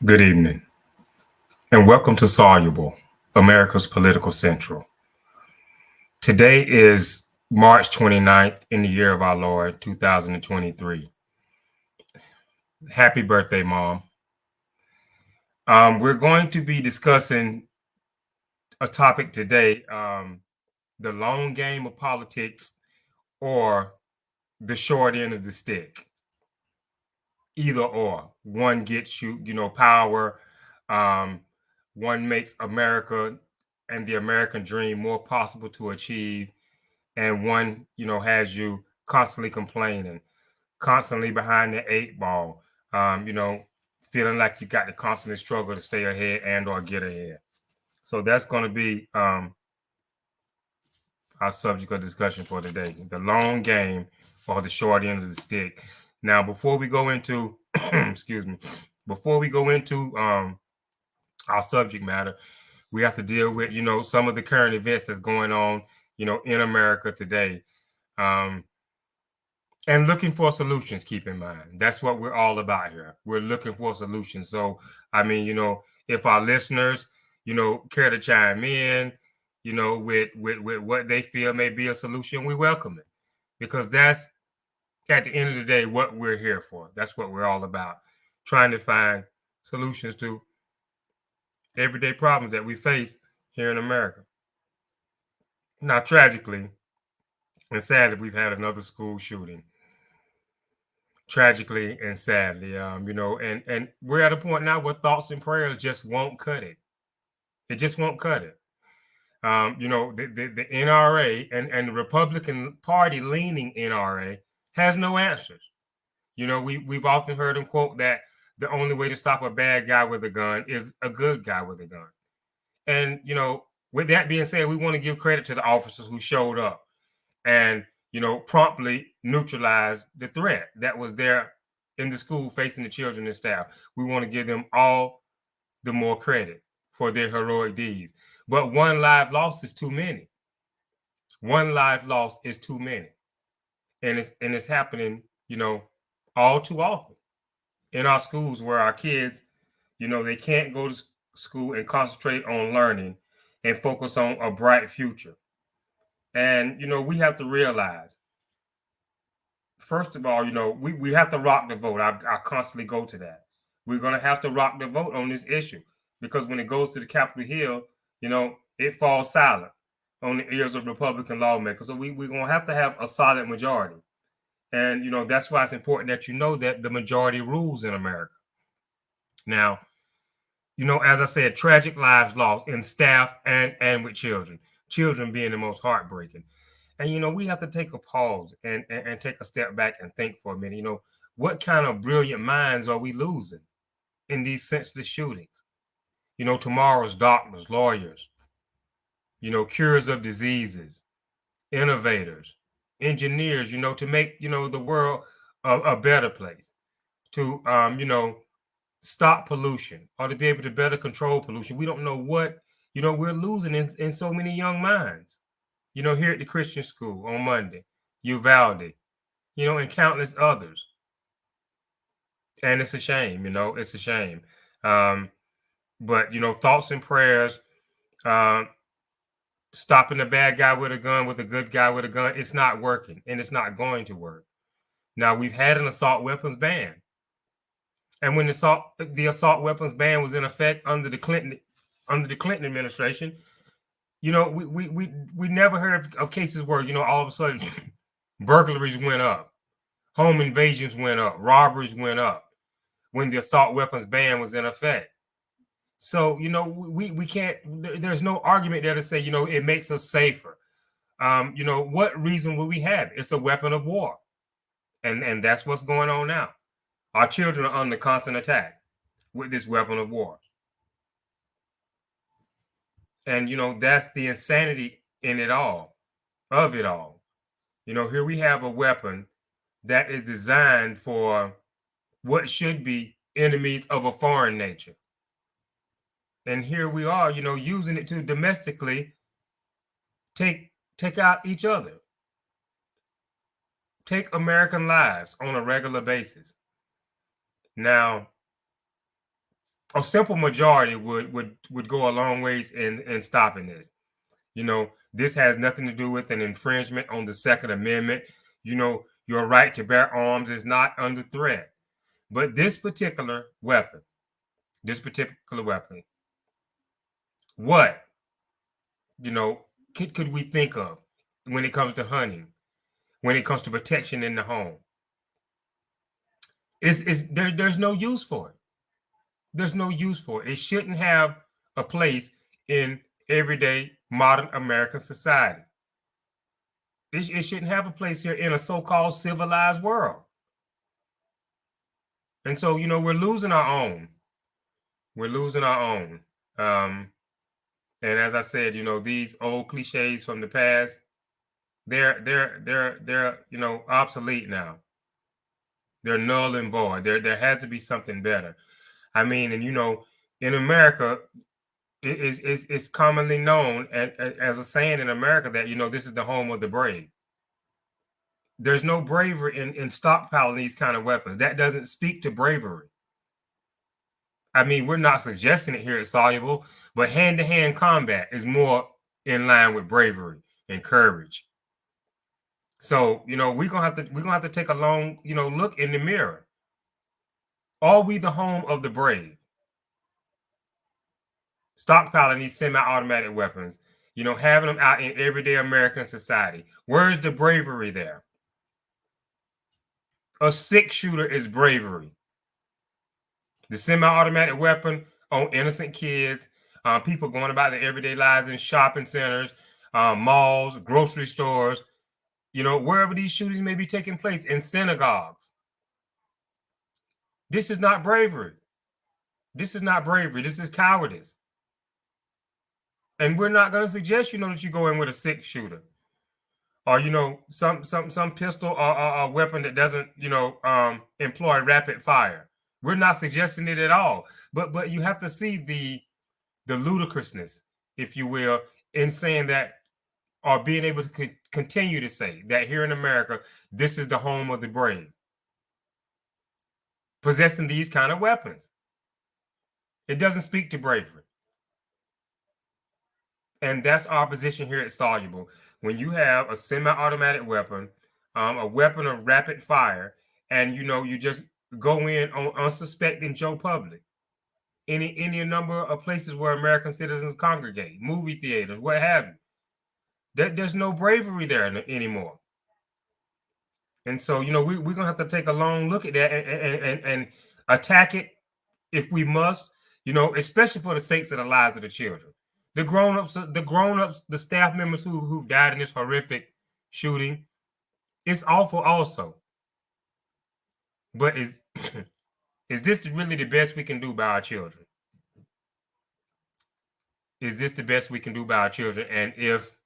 Good evening, and welcome to Soluble, America's Political Central. Today is March 29th in the year of our Lord, 2023. Happy birthday, Mom. We're going to be discussing a topic today, the long game of politics or the short end of the stick. Either or. One gets you, power. Um, one makes America and the American dream more possible to achieve. And one, has you constantly complaining, constantly behind the eight ball, feeling like you got to constantly struggle to stay ahead and or get ahead. So that's going to be our subject of discussion for today, the long game or the short end of the stick. Now, before we go into, excuse me, before we go into our subject matter, we have to deal with, some of the current events that's going on, in America today. And looking for solutions, keep in mind. That's what we're all about here. We're looking for solutions. So, I mean, if our listeners, care to chime in, with what they feel may be a solution, we welcome it. Because that's at the end of the day what we're here for. That's what we're all about. Trying to find solutions to everyday problems that we face here in America. Now, tragically and sadly, we've had another school shooting. Tragically and sadly, and we're at a point now where thoughts and prayers just won't cut it. It just won't cut it. The NRA and the Republican Party leaning NRA has no answers. We've often heard them quote that the only way to stop a bad guy with a gun is a good guy with a gun. And with that being said, we want to give credit to the officers who showed up and promptly neutralize the threat that was there in the school facing the children and staff. We want to give them all the more credit for their heroic deeds. But one life lost is too many. One life lost is too many. And it's happening, all too often in our schools where our kids, they can't go to school and concentrate on learning and focus on a bright future. And we have to realize, first of all, we have to rock the vote. I constantly go to that. We're going to have to rock the vote on this issue because when it goes to the Capitol Hill, it falls silent on the ears of Republican lawmakers. So we're going to have a solid majority. And, that's why it's important that that the majority rules in America. Now, as I said, tragic lives lost in staff and with children being the most heartbreaking. And we have to take a pause and take a step back and think for a minute. What kind of brilliant minds are we losing in these senseless shootings? Tomorrow's doctors, lawyers, cures of diseases, innovators, engineers, to make the world a better place, to stop pollution or to be able to better control pollution. We don't know what we're losing in so many young minds. Here at the Christian school on Monday, Uvalde, and countless others. And it's a shame, it's a shame. But, thoughts and prayers, stopping a bad guy with a gun with a good guy with a gun, it's not working and it's not going to work. Now, we've had an assault weapons ban. And when the assault weapons ban was in effect under the Clinton administration, we never heard of cases where, all of a sudden burglaries went up, home invasions went up, robberies went up when the assault weapons ban was in effect. So, we can't, there's no argument there to say, it makes us safer. What reason would we have? It's a weapon of war. And that's what's going on now. Our children are under constant attack with this weapon of war. And, that's the insanity in it all, of it all. Here we have a weapon that is designed for what should be enemies of a foreign nature. And here we are, using it to domestically take out each other, take American lives on a regular basis. Now, a simple majority would go a long ways in stopping this. You know, this has nothing to do with an infringement on the Second Amendment. You know, your right to bear arms is not under threat. But this particular weapon, what, you know, could we think of when it comes to hunting, when it comes to protection in the home? There's no use for it. There's no use for it. It shouldn't have a place in everyday modern American society. It shouldn't have a place here in a so-called civilized world. And so, you know, we're losing our own. We're losing our own. And as I said, you know, these old cliches from the past, they're you know, obsolete now. They're null and void. There has to be something better. I mean, and you know, in America, it's commonly known as a saying in America that, you know, this is the home of the brave. There's no bravery in stockpiling these kind of weapons. That doesn't speak to bravery. I mean, we're not suggesting it here at Soluble, but hand-to-hand combat is more in line with bravery and courage. So, you know, we're gonna have to take a long, you know, look in the mirror. Are we the home of the brave? Stockpiling these semi-automatic weapons, you know, having them out in everyday American society. Where's the bravery there? A six-shooter is bravery. The semi-automatic weapon on innocent kids, people going about their everyday lives in shopping centers, malls, grocery stores, you know, wherever these shootings may be taking place, in synagogues. This is not bravery. This is not bravery. This is cowardice. And we're not going to suggest, you know, that you go in with a six-shooter, or, you know, some pistol or weapon that doesn't, you know, employ rapid fire. We're not suggesting it at all. But you have to see the ludicrousness, if you will, in saying that, or being able to continue to say that here in America, this is the home of the brave, possessing these kind of weapons. It doesn't speak to bravery. And that's our position here at Soluble. When you have a semi-automatic weapon, a weapon of rapid fire, and, you know, you just go in on unsuspecting Joe Public, any number of places where American citizens congregate, movie theaters, what have you, there's no bravery there anymore. And so, you know, we're gonna have to take a long look at that and attack it if we must, you know, especially for the sakes of the lives of the children. The grown-ups, the staff members who've died in this horrific shooting, it's awful also. But is this really the best we can do by our children? Is this the best we can do by our children? And if,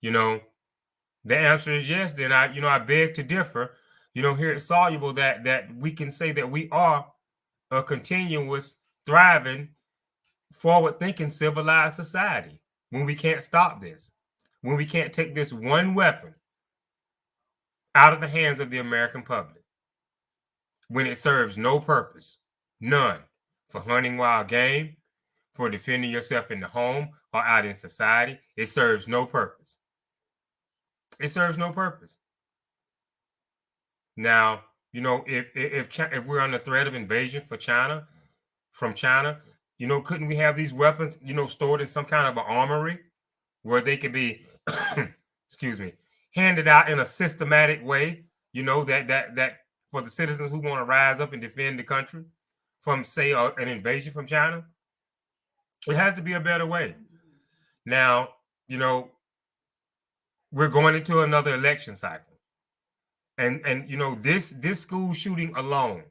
you know, the answer is yes, then I beg to differ. You know, here at Soluble, that we can say that we are a continuous, thriving, forward-thinking, civilized society. When we can't stop this, when we can't take this one weapon out of the hands of the American public, when it serves no purpose, none, for hunting wild game, for defending yourself in the home or out in society, it serves no purpose. It serves no purpose. Now, you know, if we're on the threat of invasion from China, you know, couldn't we have these weapons, you know, stored in some kind of an armory where they could be, excuse me, handed out in a systematic way, you know, that for the citizens who want to rise up and defend the country from, say, an invasion from China? It has to be a better way. Now, you know, we're going into another election cycle. And you know, this school shooting alone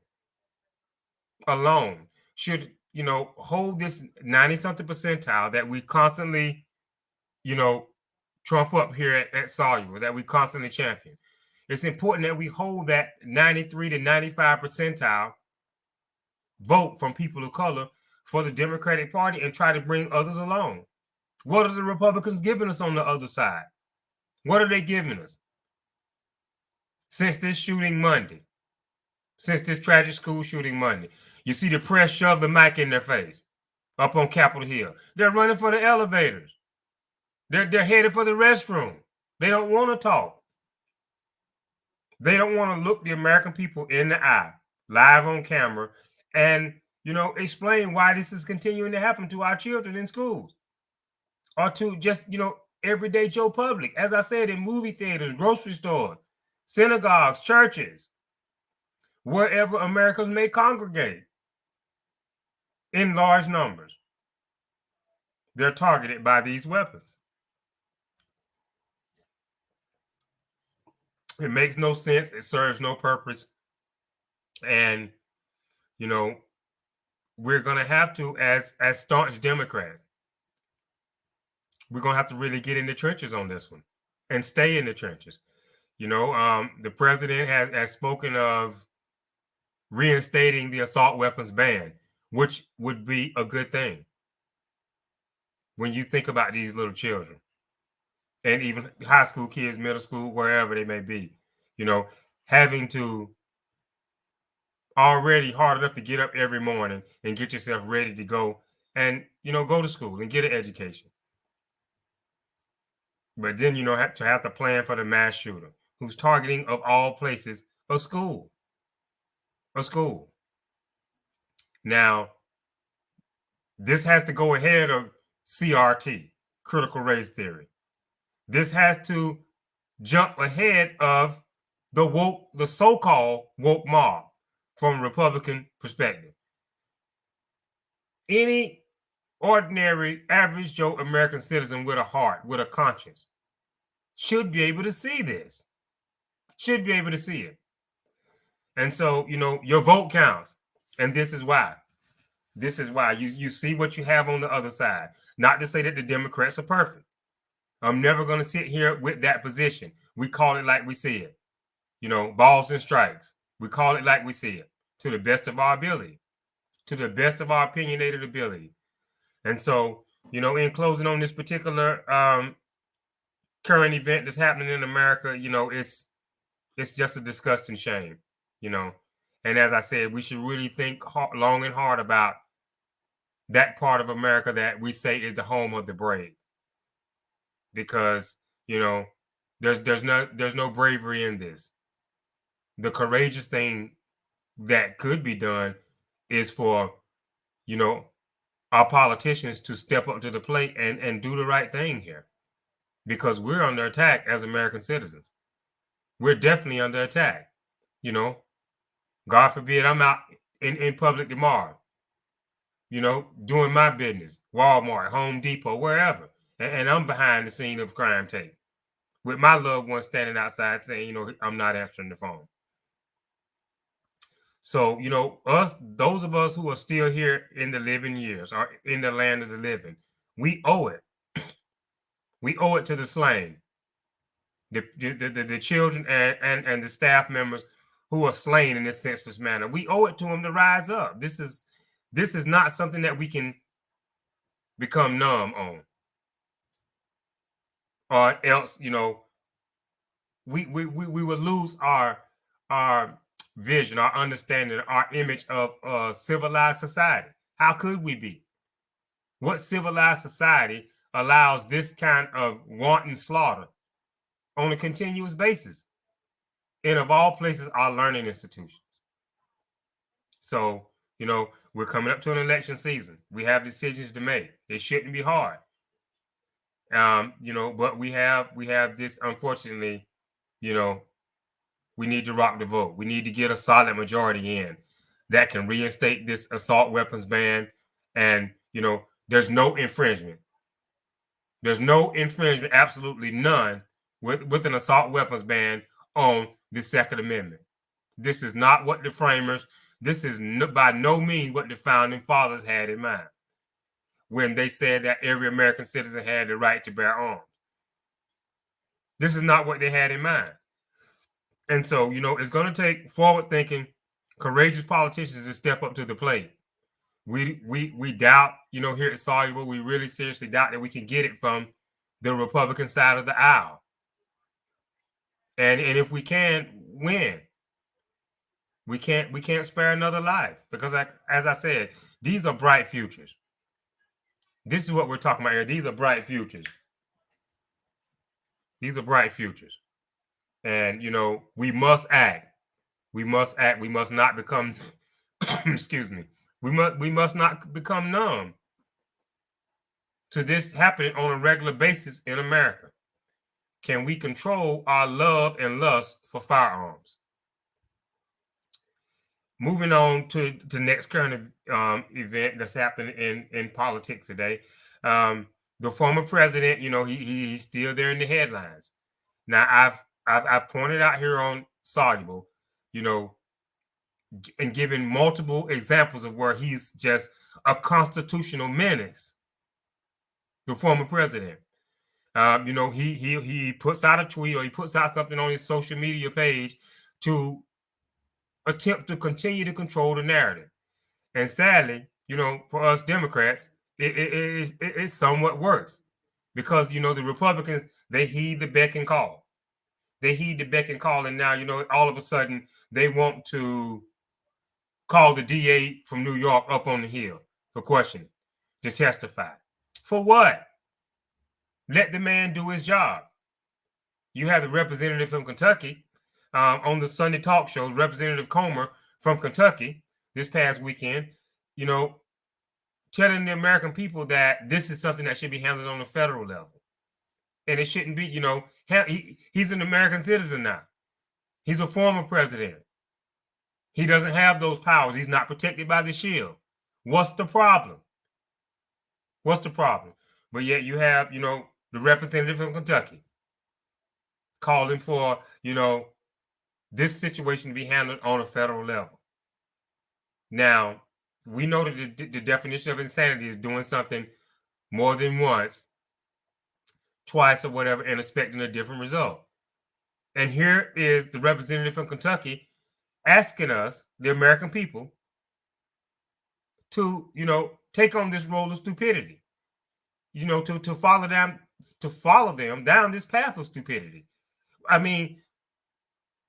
should, you know, hold this 90-something percentile that we constantly, you know, trump up here at Soluble, that we constantly champion. It's important that we hold that 93 to 95 percentile vote from people of color for the Democratic Party and try to bring others along. What are the Republicans giving us on the other side? What are they giving us? Since this shooting Monday, since this tragic school shooting Monday, you see the press shove the mic in their face. up on Capitol Hill. They're running for the elevators. They're headed for the restroom. They don't want to talk. They don't want to look the American people in the eye, live on camera, and explain why this is continuing to happen to our children in schools, or to just everyday Joe public. As I said, in movie theaters, grocery stores, synagogues, churches, wherever Americans may congregate in large numbers, they're targeted by these weapons. It makes no sense. It serves no purpose. And, we're going to have to, as staunch Democrats, we're going to have to really get in the trenches on this one and stay in the trenches. The president has spoken of reinstating the assault weapons ban, which would be a good thing when you think about these little children and even high school kids, middle school, wherever they may be, having to already hard enough to get up every morning and get yourself ready to go and, go to school and get an education. But then, have to plan for the mass shooter who's targeting, of all places, a school. A school. Now, this has to go ahead of CRT, critical race theory. This has to jump ahead of the so-called woke mob from a Republican perspective. Any ordinary, average Joe American citizen with a heart, with a conscience, should be able to see this. Should be able to see it. And so, your vote counts. And this is why. This is why. You see what you have on the other side. Not to say that the Democrats are perfect. I'm never going to sit here with that position. We call it like we see it. Balls and strikes. We call it like we see it, to the best of our ability, to the best of our opinionated ability. And so, in closing on this particular current event that's happening in America, it's just a disgusting shame, And as I said, we should really think long and hard about that part of America that we say is the home of the brave, because there's no bravery in this. The courageous thing that could be done is for our politicians to step up to the plate and do the right thing here, because we're under attack as American citizens. We're definitely under attack. God forbid I'm out in public tomorrow, doing my business, Walmart, Home Depot, wherever, and I'm behind the scene of crime tape with my loved one standing outside saying, I'm not answering the phone. So, those of us who are still here in the living years, or in the land of the living, we owe it. We owe it to the slain, the children and the staff members who are slain in this senseless manner. We owe it to them to rise up. This is not something that we can become numb on, or else, we would lose our vision, our understanding, our image of a civilized society. How could we be? What civilized society allows this kind of wanton slaughter on a continuous basis? And of all places, our learning institutions. So, we're coming up to an election season. We have decisions to make. It shouldn't be hard. But we have this, unfortunately, we need to rock the vote. We need to get a solid majority in that can reinstate this assault weapons ban. And, there's no infringement. There's no infringement, absolutely none, with an assault weapons ban on the Second Amendment. This is not what the framers, this is by no means what the founding fathers had in mind when they said that every American citizen had the right to bear arms. This is not what they had in mind. And so, it's going to take forward-thinking, courageous politicians to step up to the plate. We doubt, here at Soluble, we really seriously doubt that we can get it from the Republican side of the aisle. And if we can win, we can't spare another life, because as I said, these are bright futures. This is what we're talking about here. These are bright futures. These are bright futures. And, you know, we must act. We must act. We must not become, excuse me, we must not become numb to this happening on a regular basis in America. Can we control our love and lust for firearms? Moving on to the next current event that's happening in politics today. The former president, you know, he's still there in the headlines. Now, I've pointed out here on Soluble, you know, and given multiple examples of where he's just a constitutional menace. The former president, you know, he puts out a tweet or he puts out something on his social media page to attempt to continue to control the narrative. And sadly, you know, for us Democrats, it somewhat works because, you know, the Republicans, they heed the beck and call. They heed the beck and call. And now, you know, all of a sudden they want to call the DA from New York up on the Hill for questioning, to testify. For what? Let the man do his job. You have the representative from Kentucky on the Sunday talk shows, Representative Comer from Kentucky this past weekend, you know, telling the American people that this is something that should be handled on a federal level. And it shouldn't be, you know, he's an American citizen now. He's a former president. He doesn't have those powers. He's not protected by the shield. What's the problem? What's the problem? But yet you have, you know, the representative from Kentucky calling for, you know, this situation to be handled on a federal level. Now, we know that the definition of insanity is doing something more than once, twice, or whatever, and expecting a different result. And here is the representative from Kentucky asking us, the American people, to, you know, take on this role of stupidity, you know, to follow them down this path of stupidity. I mean,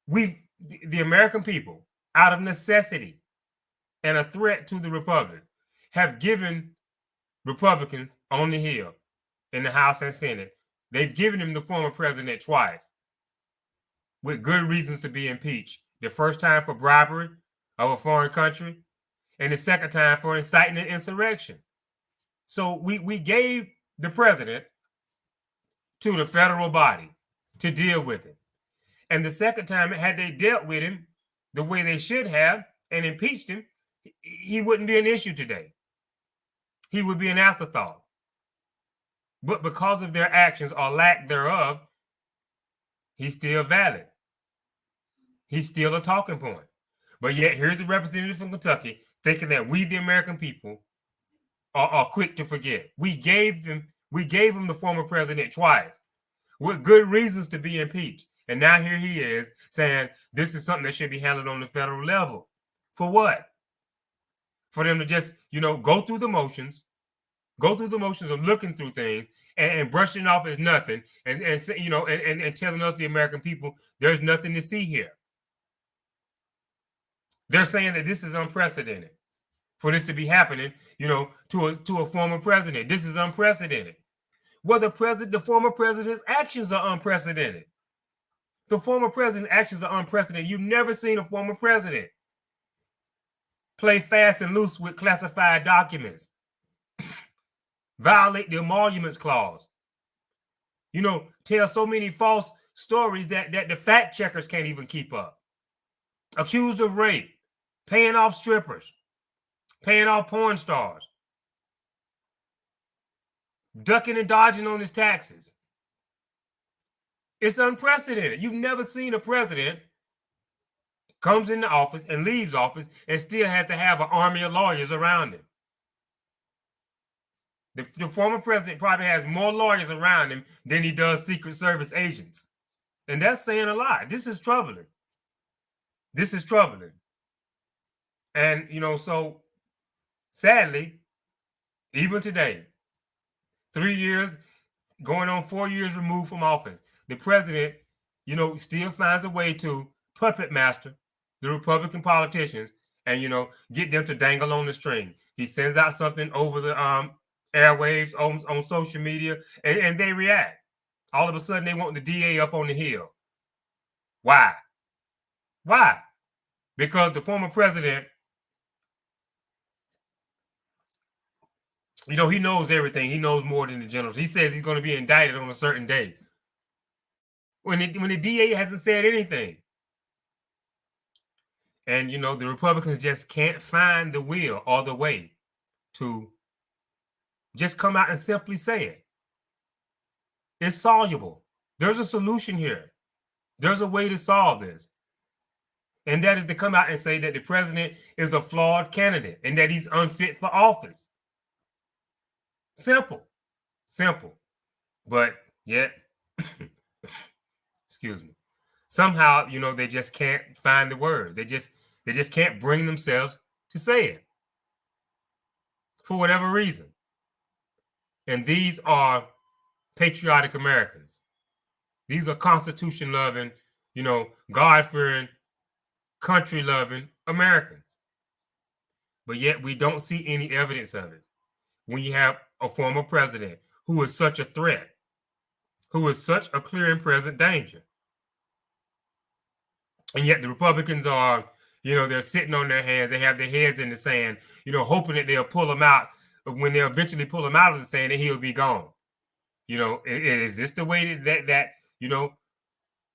the American people, out of necessity and a threat to the Republic, have given Republicans on the Hill in the House and Senate, they've given him the former president twice with good reasons to be impeached. The first time for bribery of a foreign country, and the second time for inciting an insurrection. So we gave the president to the federal body to deal with it. And the second time, had they dealt with him the way they should have and impeached him, he wouldn't be an issue today. He would be an afterthought. But because of their actions or lack thereof, he's still valid. He's still a talking point. But yet, here's the representative from Kentucky thinking that we, the American people, are quick to forget. We gave him the former president twice with good reasons to be impeached. And now here he is saying this is something that should be handled on the federal level. For what? For them to just, you know, go through the motions of looking through things and brushing off as nothing and you know, and telling us, the American people, there's nothing to see here. They're saying that this is unprecedented for this to be happening, you know, to a former president. This is unprecedented. Well, the former president's actions are unprecedented. The former president's actions are unprecedented. You've never seen a former president play fast and loose with classified documents, violate the emoluments clause, you know, tell so many false stories that the fact checkers can't even keep up. Accused of rape, paying off strippers, paying off porn stars, ducking and dodging on his taxes. It's unprecedented. You've never seen a president comes into office and leaves office and still has to have an army of lawyers around him. The former president probably has more lawyers around him than he does Secret Service agents. And that's saying a lot. This is troubling. This is troubling. And, you know, so sadly, even today, 3 years, going on 4 years removed from office, the president, you know, still finds a way to puppet master the Republican politicians and, you know, get them to dangle on the string. He sends out something over the airwaves, on social media, and they react. All of a sudden, they want the DA up on the hill. Why? Why? Because the former president, he knows everything. He knows more than the generals. He says he's going to be indicted on a certain day. When the DA hasn't said anything. And, the Republicans just can't find the will or the way to just come out and simply say it. It's soluble. There's a solution here. There's a way to solve this. And that is to come out and say that the president is a flawed candidate and that he's unfit for office. Simple. But yet, excuse me, somehow, they just can't find the words. They just can't bring themselves to say it for whatever reason. And these are patriotic Americans. These are Constitution-loving, God-fearing, country-loving Americans. But yet we don't see any evidence of it when you have a former president who is such a threat, who is such a clear and present danger. And yet the Republicans are, they're sitting on their hands. They have their heads in the sand, hoping that they'll pull him out. When they eventually pull him out of the sand, that he'll be gone. Is this the way that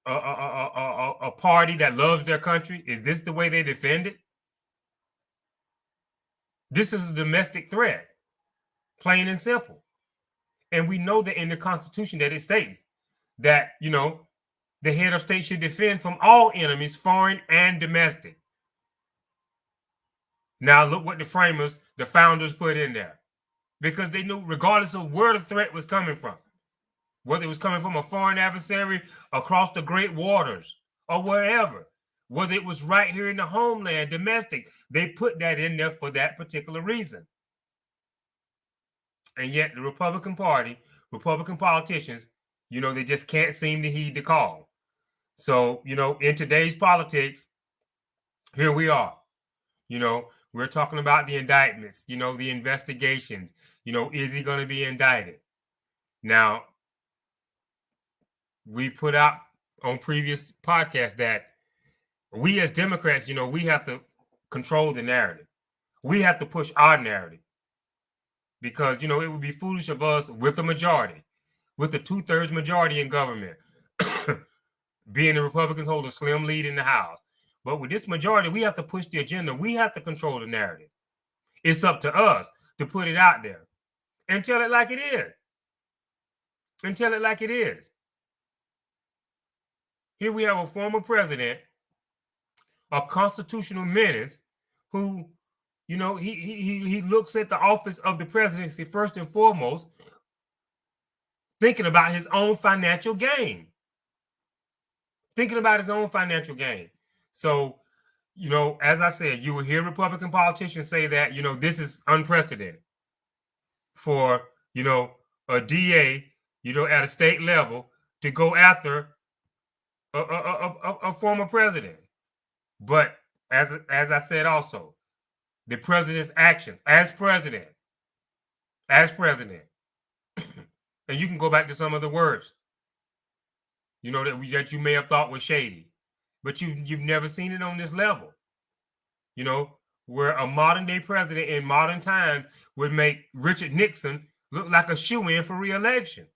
a party that loves their country, is this the way they defend it? This is a domestic threat, plain and simple. And we know that in the Constitution that it states that, the head of state should defend from all enemies, foreign and domestic. Now look what the framers, the founders put in there. Because they knew regardless of where the threat was coming from, whether it was coming from a foreign adversary across the great waters or wherever, whether it was right here in the homeland, domestic, they put that in there for that particular reason. And yet the Republican Party, Republican politicians, they just can't seem to heed the call. So, in today's politics, here we are. We're talking about the indictments, the investigations. Is he going to be indicted? Now, we put out on previous podcasts that we as Democrats, we have to control the narrative. We have to push our narrative because, it would be foolish of us with a majority, with the 2/3 majority in government, being the Republicans hold a slim lead in the House. But with this majority, we have to push the agenda. We have to control the narrative. It's up to us to put it out there and tell it like it is. And tell it like it is. Here we have a former president, a constitutional menace, who, he looks at the office of the presidency first and foremost, thinking about his own financial gain. So, as I said, you will hear Republican politicians say that, this is unprecedented for, a DA, at a state level to go after a former president. But as I said also, the president's actions as president, and you can go back to some of the words, that you may have thought was shady, but you've never seen it on this level. Where a modern day president in modern times would make Richard Nixon look like a shoo-in for re-election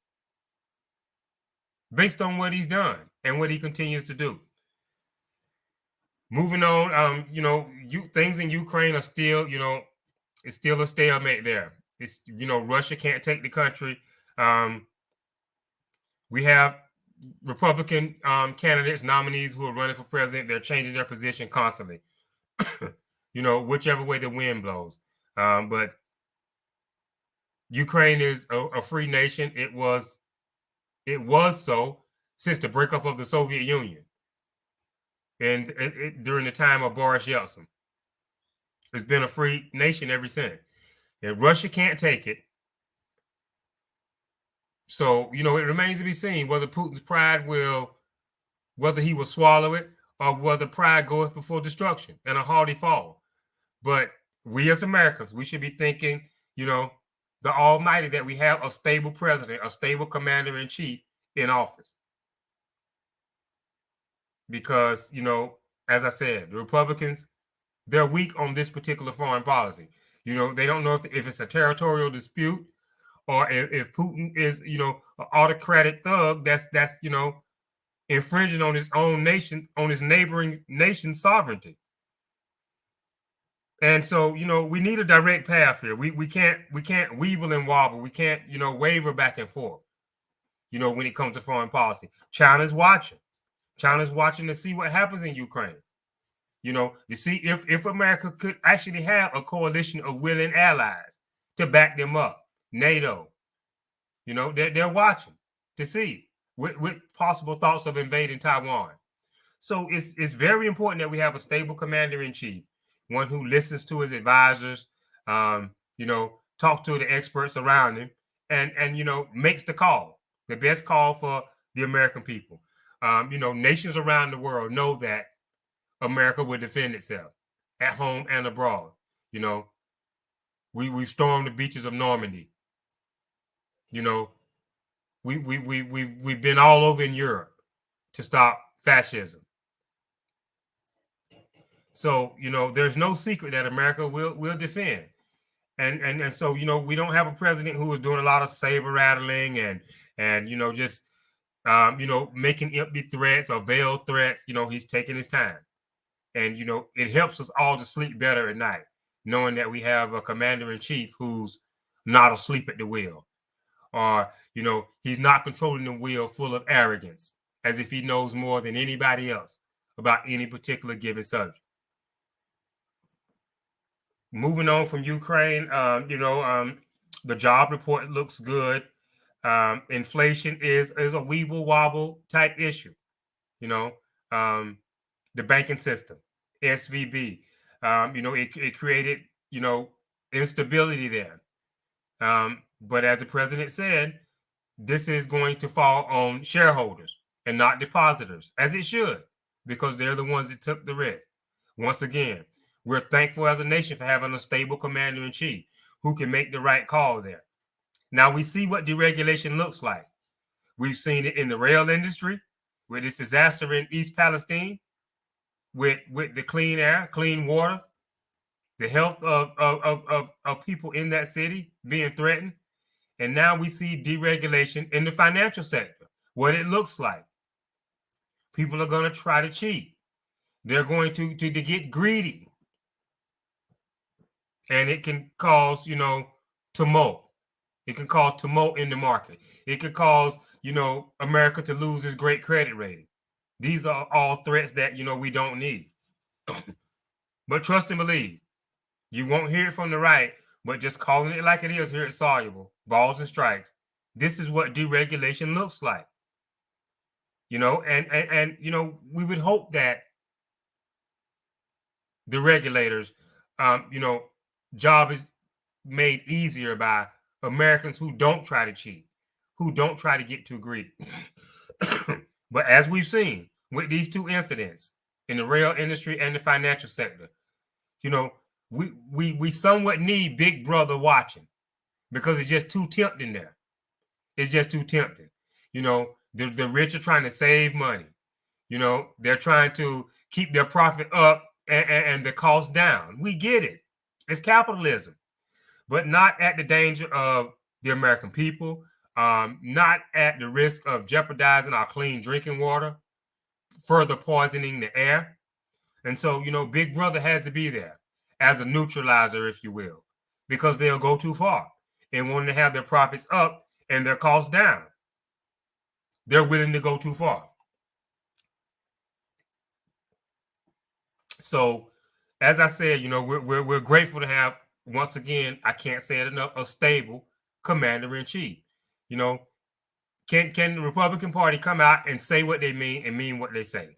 based on what he's done and what he continues to do. Moving on, things in Ukraine are still, it's still a stalemate there. It's, Russia can't take the country. We have Republican candidates, nominees who are running for president. They're changing their position constantly, whichever way the wind blows. But Ukraine is a free nation. It was so since the breakup of the Soviet Union and during the time of Boris Yeltsin. It's been a free nation ever since. And Russia can't take it. So, it remains to be seen whether Putin's pride whether he will swallow it or whether pride goeth before destruction and a hardy fall. But we as Americans, we should be thinking, the Almighty that we have a stable president, a stable commander-in-chief in office. Because, as I said, the Republicans, they're weak on this particular foreign policy. They don't know if it's a territorial dispute or if Putin is, an autocratic thug that's infringing on his own nation, on his neighboring nation's sovereignty. And so, we need a direct path here. We can't weeble and wobble. We can't, waver back and forth, when it comes to foreign policy. China's watching. China's watching to see what happens in Ukraine. To see if America could actually have a coalition of willing allies to back them up. NATO. They're watching to see with possible thoughts of invading Taiwan. So it's very important that we have a stable commander-in-chief, one who listens to his advisors, talk to the experts around him, and makes the call, the best call for the American people. Nations around the world know that America will defend itself at home and abroad. We stormed the beaches of Normandy. We've been all over in Europe to stop fascism. So, there's no secret that America will defend. And so, we don't have a president who is doing a lot of saber rattling and just making empty threats or veiled threats. He's taking his time. And it helps us all to sleep better at night, knowing that we have a commander-in-chief who's not asleep at the wheel. Or, he's not controlling the wheel full of arrogance, as if he knows more than anybody else about any particular given subject. Moving on from Ukraine, the job report looks good. Inflation is a weeble wobble type issue. The banking system, SVB, it created, instability there. But as the president said, this is going to fall on shareholders and not depositors, as it should, because they're the ones that took the risk. Once again, we're thankful as a nation for having a stable commander-in-chief who can make the right call there. Now we see what deregulation looks like. We've seen it in the rail industry with this disaster in East Palestine, with the clean air, clean water, the health of people in that city being threatened. And now we see deregulation in the financial sector, what it looks like. People are going to try to cheat. They're going to get greedy. And it can cause, tumult. It can cause tumult in the market. It could cause, America to lose its great credit rating. These are all threats that, we don't need. But trust and believe. You won't hear it from the right, but just calling it like it is here at Soluble, balls and strikes. This is what deregulation looks like. And we would hope that the regulators, job is made easier by Americans who don't try to cheat, who don't try to get too greedy. But as we've seen with these two incidents in the rail industry and the financial sector, we somewhat need Big Brother watching, because it's just too tempting there. It's just too tempting. The rich are trying to save money. They're trying to keep their profit up and the cost down. We get it. It's capitalism, but not at the danger of the American people, not at the risk of jeopardizing our clean drinking water, further poisoning the air. And so, Big Brother has to be there as a neutralizer, if you will, because they'll go too far and want to have their profits up and their costs down. They're willing to go too far. So, as I said, we're grateful to have, once again, I can't say it enough, a stable commander-in-chief. Can the Republican Party come out and say what they mean and mean what they say?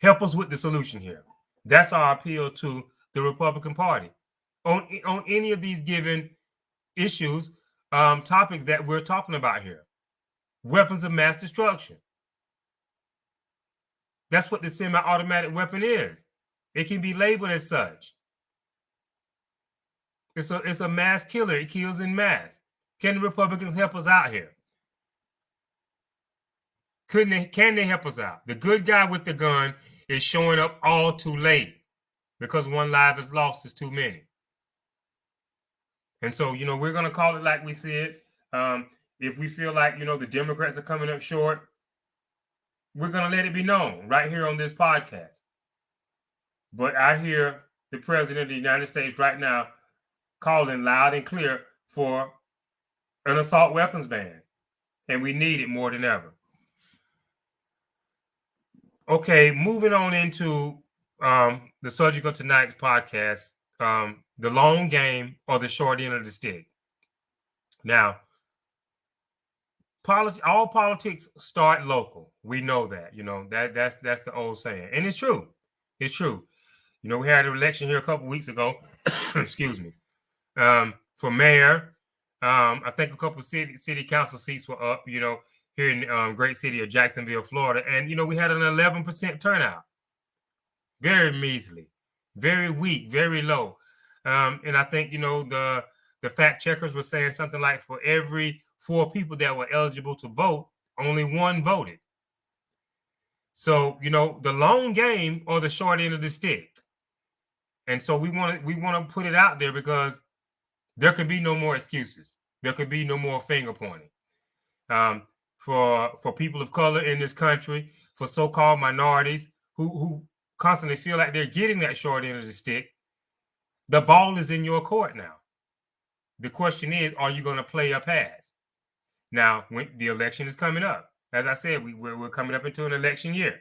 Help us with the solution here. That's our appeal to the Republican Party on any of these given issues, topics that we're talking about here. Weapons of mass destruction. That's what the semi-automatic weapon is. It can be labeled as such. It's a mass killer. It kills in mass. Can the Republicans help us out here? Can they help us out? The good guy with the gun is showing up all too late because one life is lost is too many. And so, we're going to call it like we see it. If we feel like, the Democrats are coming up short, we're going to let it be known right here on this podcast. But I hear the president of the United States right now calling loud and clear for an assault weapons ban. And we need it more than ever. Okay, moving on into the subject of tonight's podcast, the long game or the short end of the stick. Now, all politics start local. We know that, that's the old saying. And it's true. It's true. We had an election here a couple weeks ago, excuse me, for mayor. I think a couple of city council seats were up, here in great city of Jacksonville, Florida. And, we had an 11% turnout. Very measly, very weak, very low. And I think, the fact checkers were saying something like for every 4 people that were eligible to vote, only 1 voted. So, the long game or the short end of the stick. And so we want to put it out there because there could be no more excuses. There could be no more finger pointing. For people of color in this country, for so-called minorities who constantly feel like they're getting that short end of the stick, the ball is in your court now. The question is, are you going to play a pass? Now, when the election is coming up, as I said, we're coming up into an election year.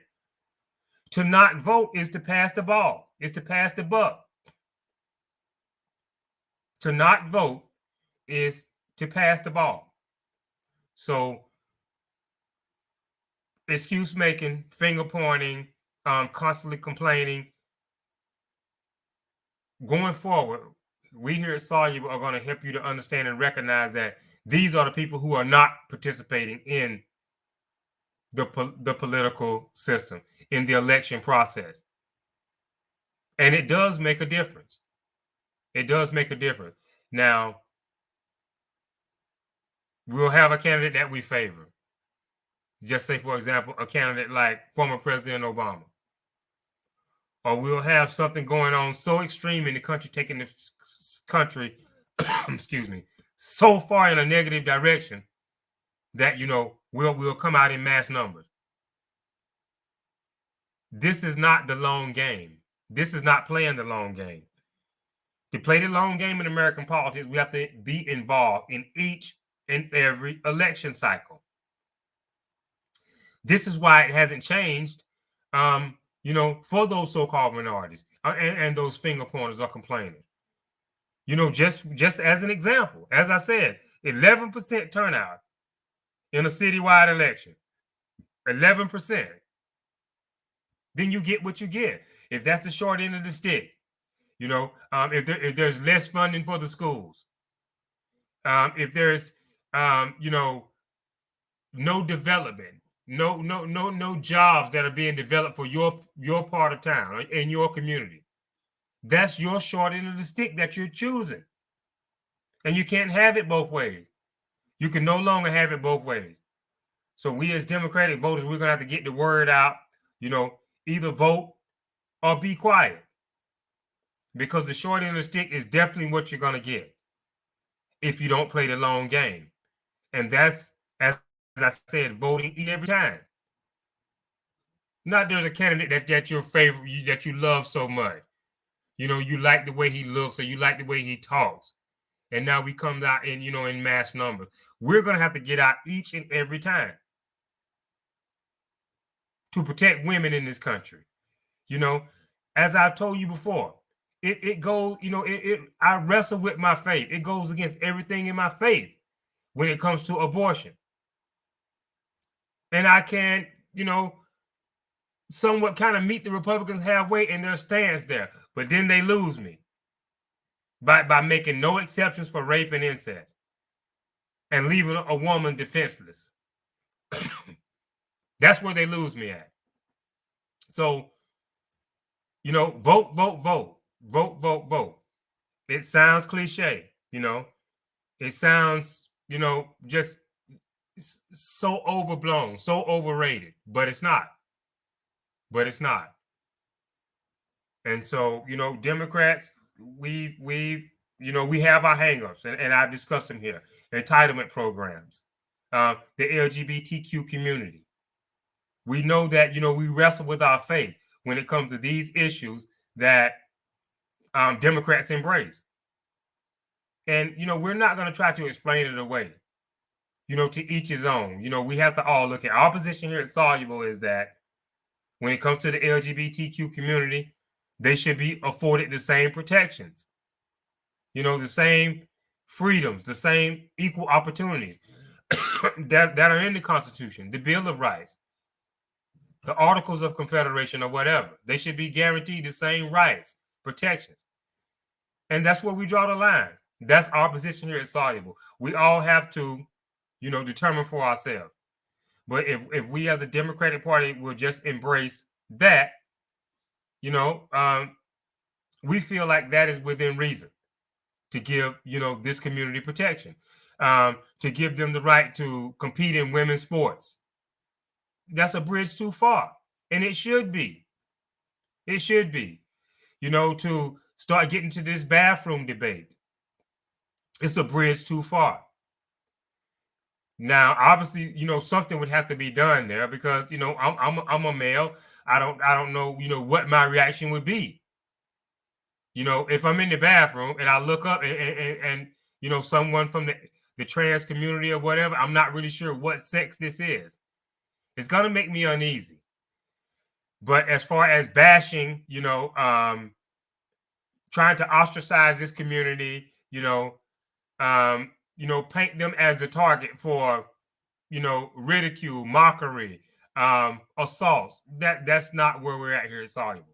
To not vote is to pass the ball, is to pass the buck. To not vote is to pass the ball. So, excuse making, finger pointing, constantly complaining. Going forward, we here at Soluble are going to help you to understand and recognize that these are the people who are not participating in the political system, in the election process. And it does make a difference. It does make a difference. Now, we'll have a candidate that we favor. Just say, for example, a candidate like former President Obama. Or we'll have something going on so extreme in the country, taking the country, excuse me, so far in a negative direction that, we'll come out in mass numbers. This is not the long game. This is not playing the long game. To play the long game in American politics, we have to be involved in each and every election cycle. This is why it hasn't changed, for those so-called minorities and those finger pointers or complainers. Just as an example, as I said, 11% turnout in a citywide election, 11%. Then you get what you get. If that's the short end of the stick, if there's less funding for the schools, if there's, no development, no jobs that are being developed for your part of town in your community, that's your short end of the stick that you're choosing. And you can't have it both ways. You can no longer have it both ways. So we as Democratic voters, we're going to have to get the word out, either vote or be quiet. Because the short end of the stick is definitely what you're going to get if you don't play the long game. And that's, as I said, voting every time. Not there's a candidate that your favorite, that you love so much. You like the way he looks or you like the way he talks. And now we come out in mass numbers. We're going to have to get out each and every time to protect women in this country. As I've told you before, it goes, I wrestle with my faith. It goes against everything in my faith when it comes to abortion. And I can, somewhat kind of meet the Republicans halfway in their stance there. But then they lose me by making no exceptions for rape and incest and leaving a woman defenseless. That's where they lose me at. So, vote, vote, vote, vote, vote, vote. It sounds cliche, it sounds, just so overblown, so overrated, but it's not. But it's not. And so, Democrats, we have our hangups, and I've discussed them here. Entitlement programs, the LGBTQ community. We know that, we wrestle with our faith when it comes to these issues that Democrats embrace. And, we're not going to try to explain it away, to each his own. We have to all look at our position here at Soluble is that when it comes to the LGBTQ community, they should be afforded the same protections, the same freedoms, the same equal opportunities that are in the Constitution, the Bill of Rights, the Articles of Confederation, or whatever. They should be guaranteed the same rights, protections. And that's where we draw the line. That's our position here at Soluble. We all have to, determine for ourselves. But if we as a Democratic Party will just embrace that, we feel like that is within reason to give, this community protection, to give them the right to compete in women's sports. That's a bridge too far. And it should be. It should be, to start getting to this bathroom debate. It's a bridge too far. Now, obviously, something would have to be done there because, I'm a male. I don't know, what my reaction would be. If I'm in the bathroom and I look up and someone from the trans community or whatever, I'm not really sure what sex this is. It's gonna make me uneasy. But as far as bashing, trying to ostracize this community, paint them as the target for, ridicule, mockery, assaults. That's not where we're at here at Soluble.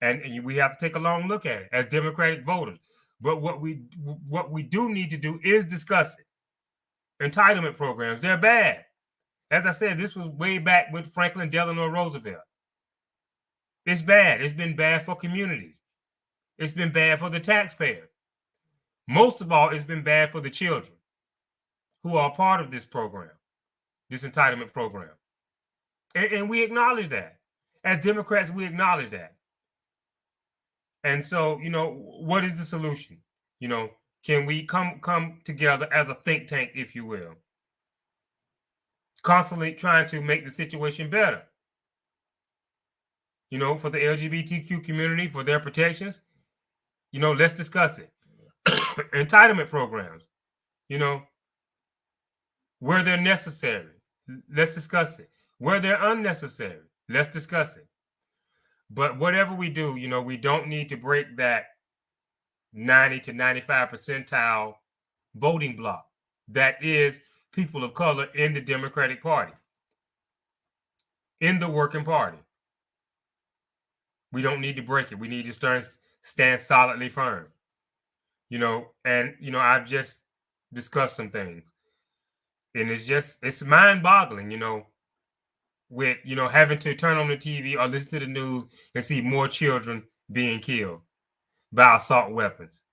And we have to take a long look at it as Democratic voters. But what we do need to do is discuss it. Entitlement programs, they're bad. As I said, this was way back with Franklin Delano Roosevelt. It's bad. It's been bad for communities. It's been bad for the taxpayer. Most of all, it's been bad for the children who are part of this program, this entitlement program. And we acknowledge that. As Democrats, we acknowledge that. And so, what is the solution? Can we come together as a think tank, if you will, constantly trying to make the situation better? For the LGBTQ community, for their protections, let's discuss it. Entitlement programs, where they're necessary, let's discuss it. Where they're unnecessary, let's discuss it. But whatever we do, we don't need to break that 90 to 95 percentile voting block that is people of color in the Democratic Party, in the working party. We don't need to break it. We need to stand solidly firm. I've just discussed some things. And it's mind-boggling, with having to turn on the TV or listen to the news and see more children being killed by assault weapons.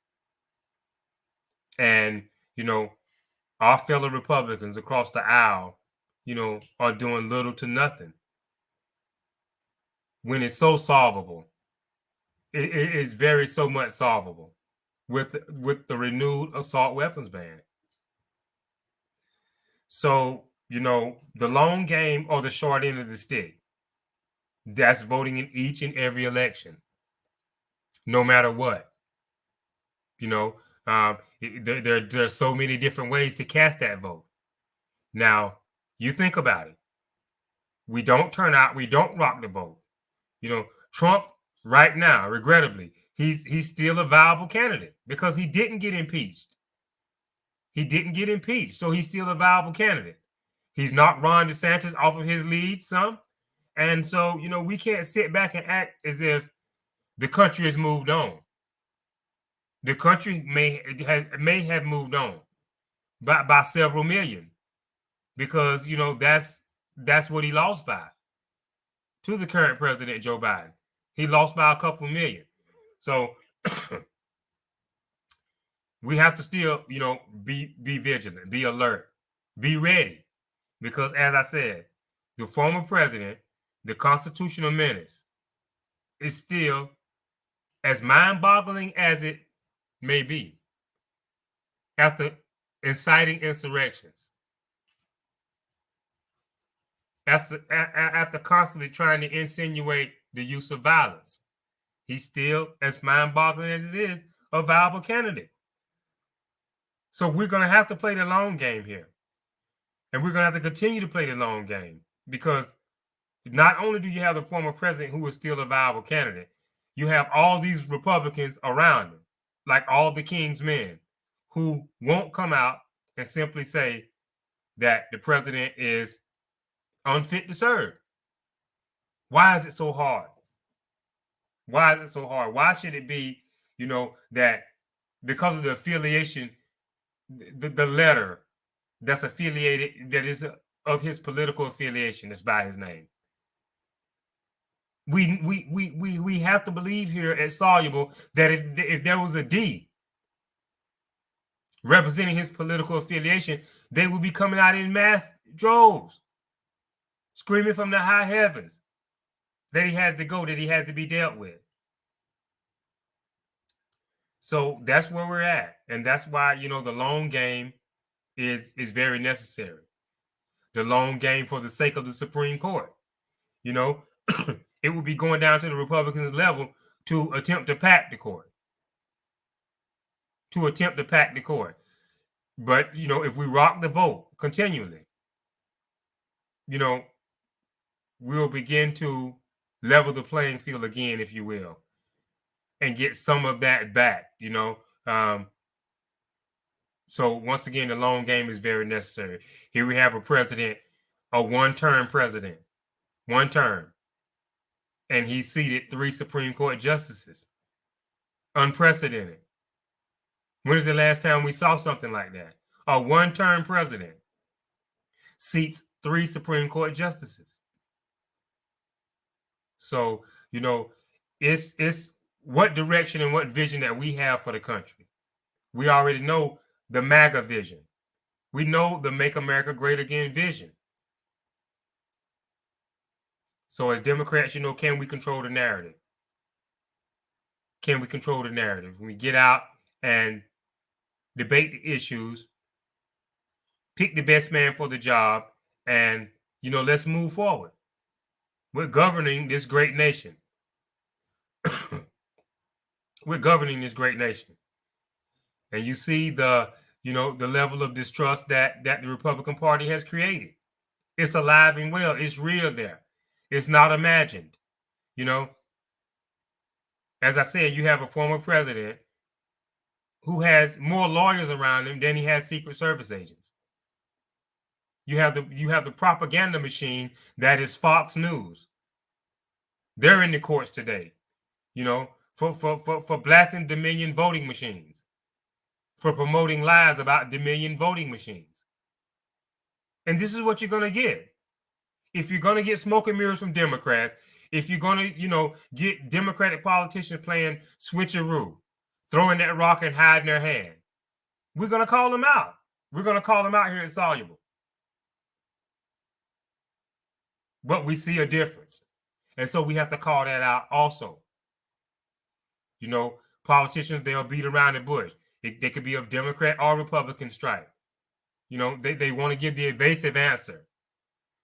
And our fellow Republicans across the aisle are doing little to nothing when it's so solvable. It is so much solvable with the renewed assault weapons ban. So the long game or the short end of the stick, that's voting in each and every election, no matter what. There are so many different ways to cast that vote. Now, you think about it. We don't turn out, we don't rock the vote. Trump right now, regrettably, he's still a viable candidate because he didn't get impeached. He didn't get impeached, so he's still a viable candidate. He's knocked Ron DeSantis off of his lead some. And so, we can't sit back and act as if the country has moved on. The country may have moved on by several million because, that's what he lost by to the current president, Joe Biden. He lost by a couple million. So we have to still, be vigilant, be alert, be ready. Because as I said, the former president, the constitutional menace, is still as mind-boggling as it may be after inciting insurrections, after constantly trying to insinuate the use of violence. He's still, as mind-boggling as it is, a viable candidate. So we're going to have to play the long game here. And we're going to have to continue to play the long game, because not only do you have the former president who is still a viable candidate, you have all these Republicans around him, like all the king's men, who won't come out and simply say that the president is unfit to serve. Why is it so hard? Why is it so hard? Why should it be, that because of the affiliation, the letter that's affiliated, that is of his political affiliation, that's by his name? We have to believe here at Soluble that if there was a D representing his political affiliation, they would be coming out in mass droves, screaming from the high heavens that he has to go, that he has to be dealt with. So that's where we're at. And that's why, the long game is very necessary. The long game for the sake of the Supreme Court. It would be going down to the Republicans' level to attempt to pack the court. But, if we rock the vote continually, we'll begin to level the playing field again, if you will, and get some of that back, So once again, the long game is very necessary. Here we have a president, a one-term president, one term, and he seated 3 Supreme Court justices. Unprecedented. When is the last time we saw something like that? A one-term president seats 3 Supreme Court justices. So, it's what direction and what vision that we have for the country. We already know the MAGA vision. We know the Make America Great Again vision. So as Democrats, can we control the narrative? Can we control the narrative? When we get out and debate the issues, pick the best man for the job, and, let's move forward. We're governing this great nation. We're governing this great nation. And you see the level of distrust that the Republican Party has created. It's alive and well. It's real there. It's not imagined. As I said, you have a former president who has more lawyers around him than he has Secret Service agents. You have the propaganda machine that is Fox News. They're in the courts today, for blasting Dominion voting machines, for promoting lies about Dominion voting machines. And this is what you're going to get. If you're going to get smoke and mirrors from Democrats, if you're going to, get Democratic politicians playing switcheroo, throwing that rock and hiding their hand, we're going to call them out. We're going to call them out here at Soluble. But we see a difference. And so we have to call that out also. Politicians, they'll beat around the bush. They could be of Democrat or Republican stripe. They want to give the evasive answer.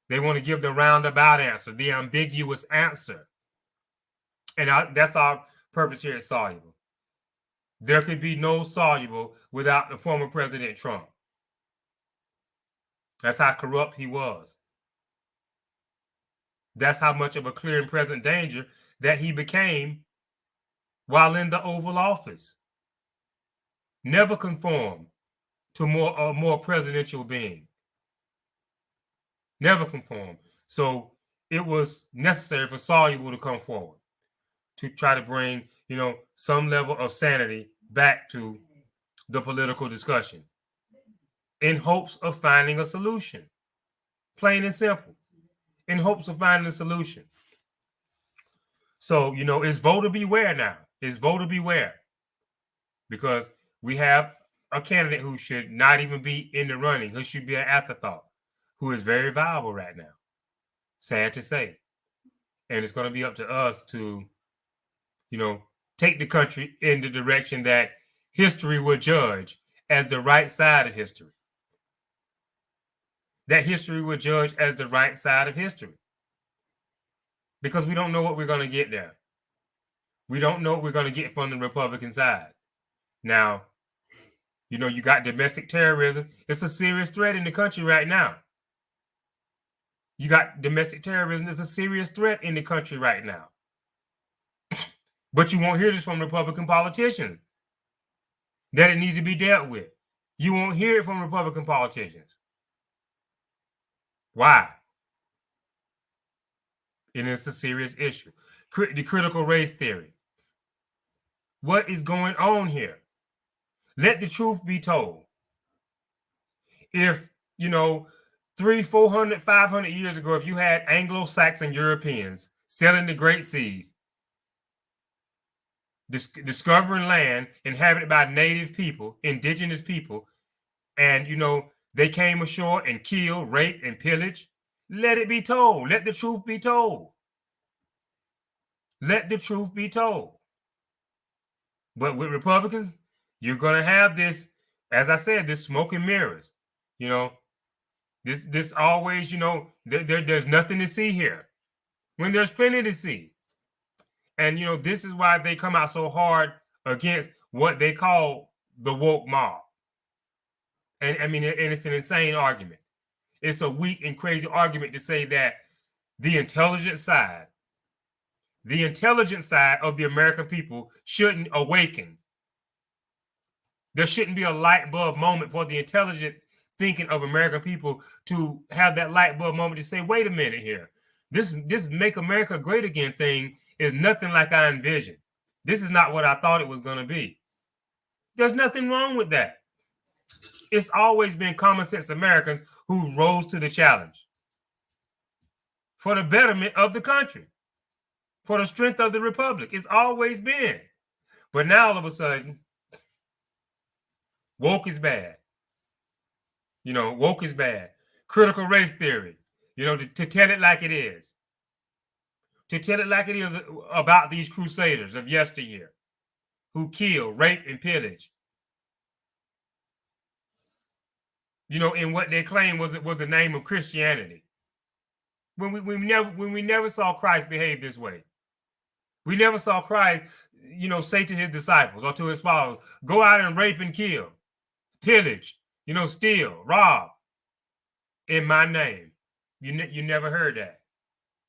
They want to give the roundabout answer, the ambiguous answer. And that's our purpose here at Soluble. There could be no Soluble without the former President Trump. That's how corrupt he was. That's how much of a clear and present danger that he became while in the Oval Office. Never conform to a more presidential being. Never conform. So it was necessary for Soluble to come forward to try to bring, some level of sanity back to the political discussion in hopes of finding a solution. Plain and simple. In hopes of finding a solution. So, it's voter beware now. It's voter beware. Because we have a candidate who should not even be in the running, who should be an afterthought, who is very viable right now. Sad to say. And it's going to be up to us to, take the country in the direction that history will judge as the right side of history. That history will judge as the right side of history. Because we don't know what we're going to get there. We don't know what we're going to get from the Republican side. Now, you got domestic terrorism. It's a serious threat in the country right now. You got domestic terrorism. It's a serious threat in the country right now. But you won't hear this from Republican politicians, that it needs to be dealt with. You won't hear it from Republican politicians. Why? And it's a serious issue. The critical race theory. What is going on here? Let the truth be told. If, 300, 400, 500 years ago, if you had Anglo-Saxon Europeans sailing the Great Seas, discovering land inhabited by native people, indigenous people, and, they came ashore and killed, raped, and pillaged, let it be told. Let the truth be told. Let the truth be told. But with Republicans, you're going to have this, as I said, this smoke and mirrors. This always, there's nothing to see here when there's plenty to see. And, this is why they come out so hard against what they call the woke mob. And I mean, and it's an insane argument. It's a weak and crazy argument to say that the intelligent side of the American people shouldn't awaken. There shouldn't be a light bulb moment for the intelligent thinking of American people to have that light bulb moment to say, wait a minute here. This Make America Great Again thing is nothing like I envisioned. This is not what I thought it was going to be. There's nothing wrong with that. It's always been common sense Americans who rose to the challenge for the betterment of the country, for the strength of the republic. It's always been. But now all of a sudden, woke is bad. Woke is bad. Critical race theory, to tell it like it is. To tell it like it is about these crusaders of yesteryear who killed, raped, and pillaged. In what they claim was the name of Christianity. When we never saw Christ behave this way. We never saw Christ, say to his disciples or to his followers, go out and rape and kill, pillage, steal, rob in my name. You never heard that.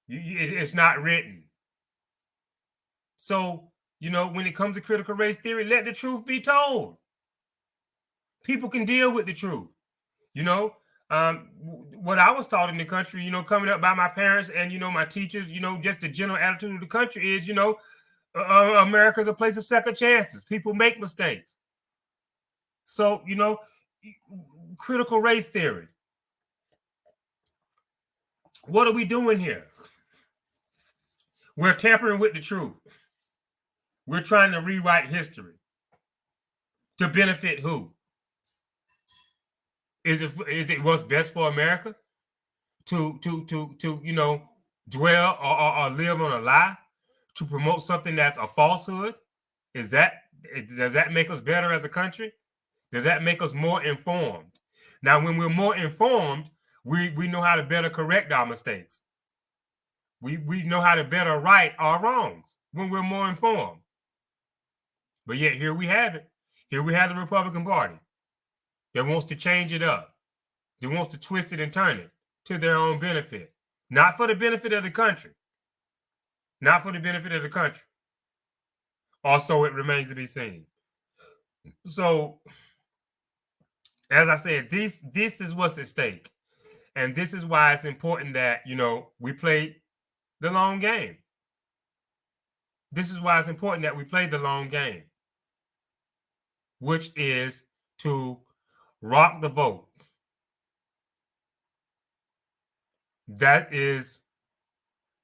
It's not written. So, when it comes to critical race theory, let the truth be told. People can deal with the truth. What I was taught in the country, coming up by my parents and, my teachers, just the general attitude of the country is, America's a place of second chances. People make mistakes. So, critical race theory. What are we doing here? We're tampering with the truth. We're trying to rewrite history to benefit who? Is it what's best for America to dwell or live on a lie, to promote something that's a falsehood? Does that make us better as a country? Does that make us more informed? Now, when we're more informed, we know how to better correct our mistakes. We know how to better right our wrongs when we're more informed. But yet here we have it. Here we have the Republican Party that wants to change it up, that wants to twist it and turn it to their own benefit, not for the benefit of the country, not for the benefit of the country. Also, it remains to be seen. So, as I said, this is what's at stake, and this is why it's important that we play the long game. This is why it's important that we play the long game, which is to rock the vote. That is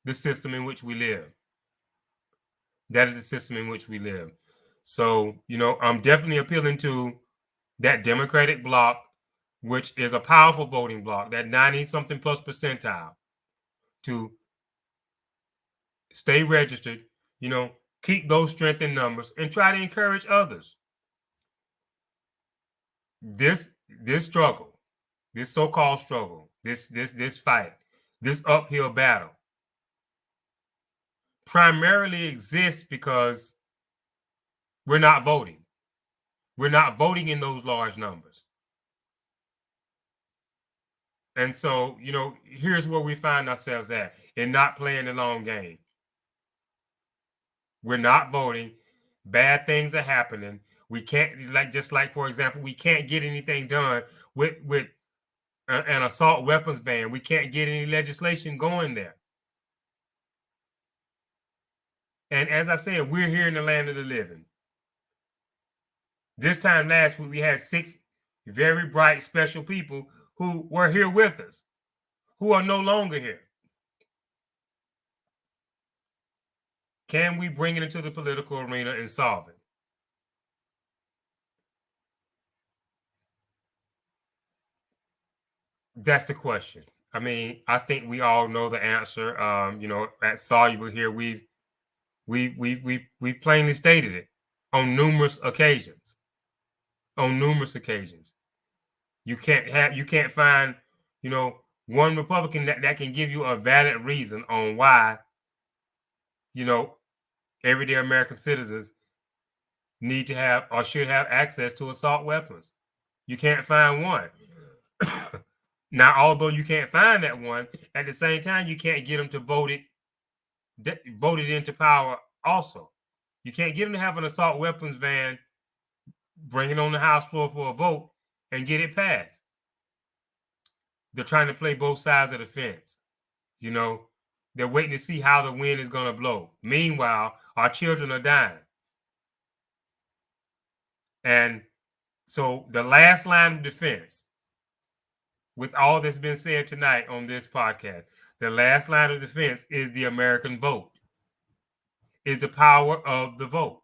the system in which we live. That is the system in which we live. So, I'm definitely appealing to that Democratic bloc, which is a powerful voting bloc, that 90-something plus percentile, to stay registered, keep those strength in numbers, and try to encourage others. This struggle, this so-called struggle, this fight, this uphill battle primarily exists because we're not voting. We're not voting in those large numbers. And so, here's where we find ourselves at in not playing the long game. We're not voting. Bad things are happening. We can't, for example, we can't get anything done with an assault weapons ban. We can't get any legislation going there. And as I said, we're here in the land of the living. This time last week, we had 6 very bright, special people who were here with us, who are no longer here. Can we bring it into the political arena and solve it? That's the question. I mean, I think we all know the answer. At Soluble here, we've plainly stated it on numerous occasions. On numerous occasions, you can't find, one Republican that can give you a valid reason on why, everyday American citizens need to have or should have access to assault weapons. You can't find one. Now, although you can't find that one, at the same time, you can't get them to vote it into power also. You can't get them to have an assault weapons ban, bring it on the House floor for a vote, and get it passed. They're trying to play both sides of the fence. They're waiting to see how the wind is going to blow. Meanwhile, our children are dying. And so the last line of defense, with all that's been said tonight on this podcast, the last line of defense is the American vote, is the power of the vote.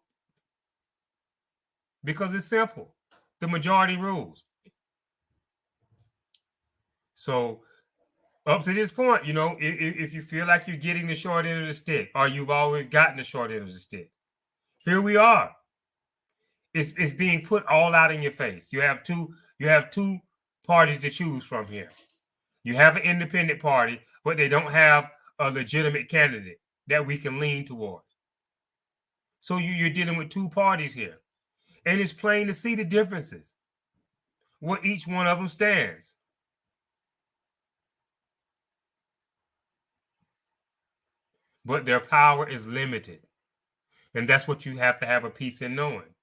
Because it's simple. The majority rules. So up to this point, if you feel like you're getting the short end of the stick, or you've always gotten the short end of the stick, here we are. It's being put all out in your face. You have two parties to choose from here. You have an independent party, but they don't have a legitimate candidate that we can lean towards. So you're dealing with two parties here. And it's plain to see the differences, where each one of them stands. But their power is limited. And that's what you have to have a peace in knowing.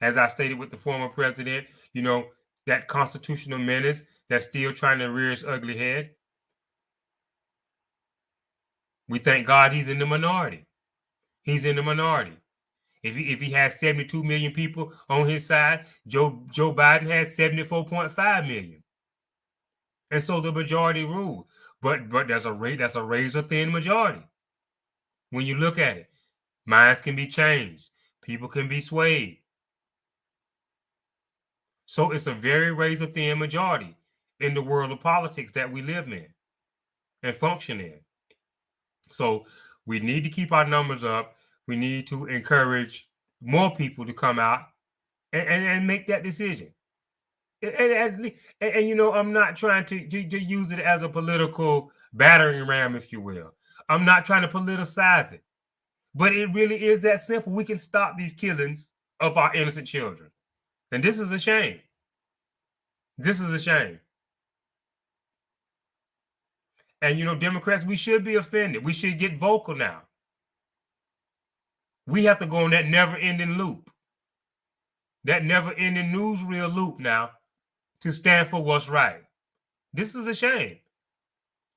As I stated with the former president, that constitutional menace that's still trying to rear its ugly head. We thank God he's in the minority. He's in the minority. If he has 72 million people on his side, Joe Biden has 74.5 million. And so the majority rules. But that's a razor thin majority. When you look at it, minds can be changed. People can be swayed. So it's a very razor thin majority in the world of politics that we live in and function in. So we need to keep our numbers up. We need to encourage more people to come out and make that decision. And I'm not trying to use it as a political battering ram, if you will. I'm not trying to politicize it. But it really is that simple. We can stop these killings of our innocent children. And this is a shame. This is a shame. And, Democrats, we should be offended. We should get vocal now. We have to go on that never-ending loop, that never-ending newsreel loop now to stand for what's right. This is a shame.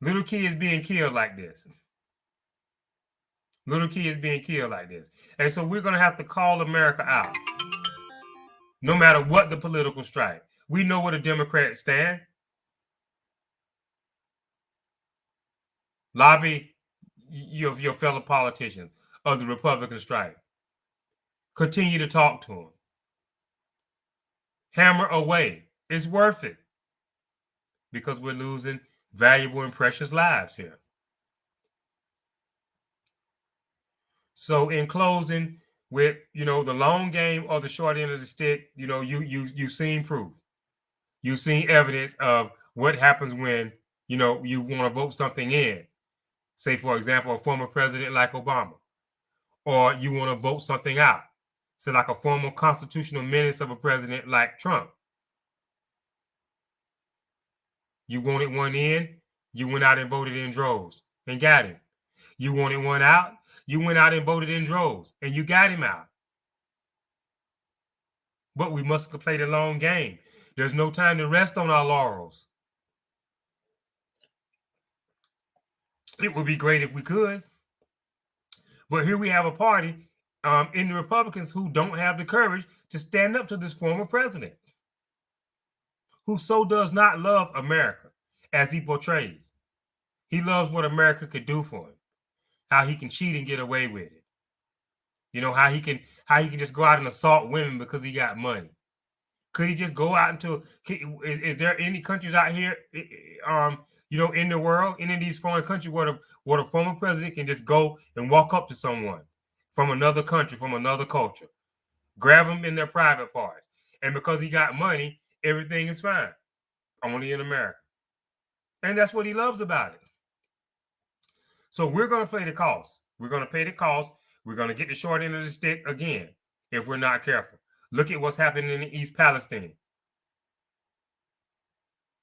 Little kids being killed like this. Little kids being killed like this. And so we're going to have to call America out, no matter what the political stripe. We know where the Democrats stand. Lobby your fellow politicians of the Republican stripe. Continue to talk to them. hammer away. It's worth it because we're losing valuable and precious lives here. So in closing, with the long game or the short end of the stick, you've seen proof. You've seen evidence of what happens when you want to vote something in. Say, for example, a former president like Obama, or you want to vote something out. So like a former constitutional menace of a president like Trump. You wanted one in, you went out and voted in droves and got him. You wanted one out, you went out and voted in droves and you got him out. But we must play the long game. There's no time to rest on our laurels. It would be great if we could. But here we have a party in the Republicans who don't have the courage to stand up to this former president, who so does not love America as he portrays. He loves what America could do for him, how he can cheat and get away with it. How he can just go out and assault women because he got money. Could he just go out into? Is there any countries out here, in the world, any of these foreign countries where the former president can just go and walk up to someone from another country, from another culture, grab them in their private parts, and because he got money, everything is fine? Only in America, and that's what he loves about it. So we're going to play the cost. We're going to pay the cost. We're going to get the short end of the stick again if we're not careful. Look at what's happening in East Palestine.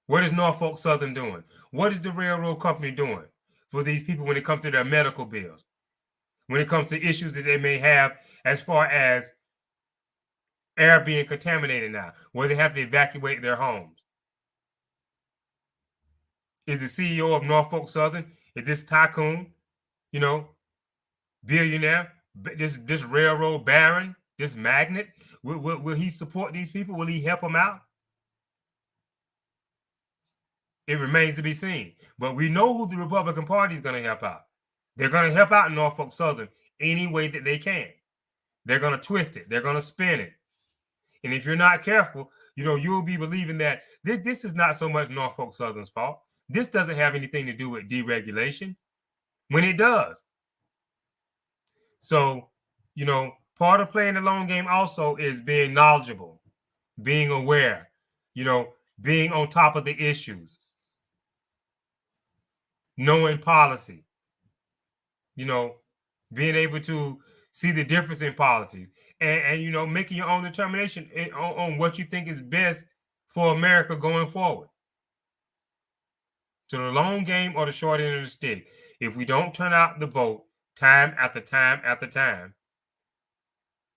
What is Norfolk Southern doing? What is the railroad company doing for these people when it comes to their medical bills? When it comes to issues that they may have as far as air being contaminated now, where they have to evacuate their homes? Is the CEO of Norfolk Southern, is this tycoon, billionaire, this railroad baron, this magnate, will he support these people? Will he help them out? It remains to be seen. But we know who the Republican Party is going to help out. They're going to help out Norfolk Southern any way that they can. They're going to twist it. They're going to spin it. And if you're not careful, you'll be believing that this is not so much Norfolk Southern's fault. This doesn't have anything to do with deregulation, when it does. So, part of playing the long game also is being knowledgeable, being aware, being on top of the issues, knowing policy, being able to see the difference in policies and making your own determination on what you think is best for America going forward. To the long game or the short end of the stick. If we don't turn out the vote time after time after time,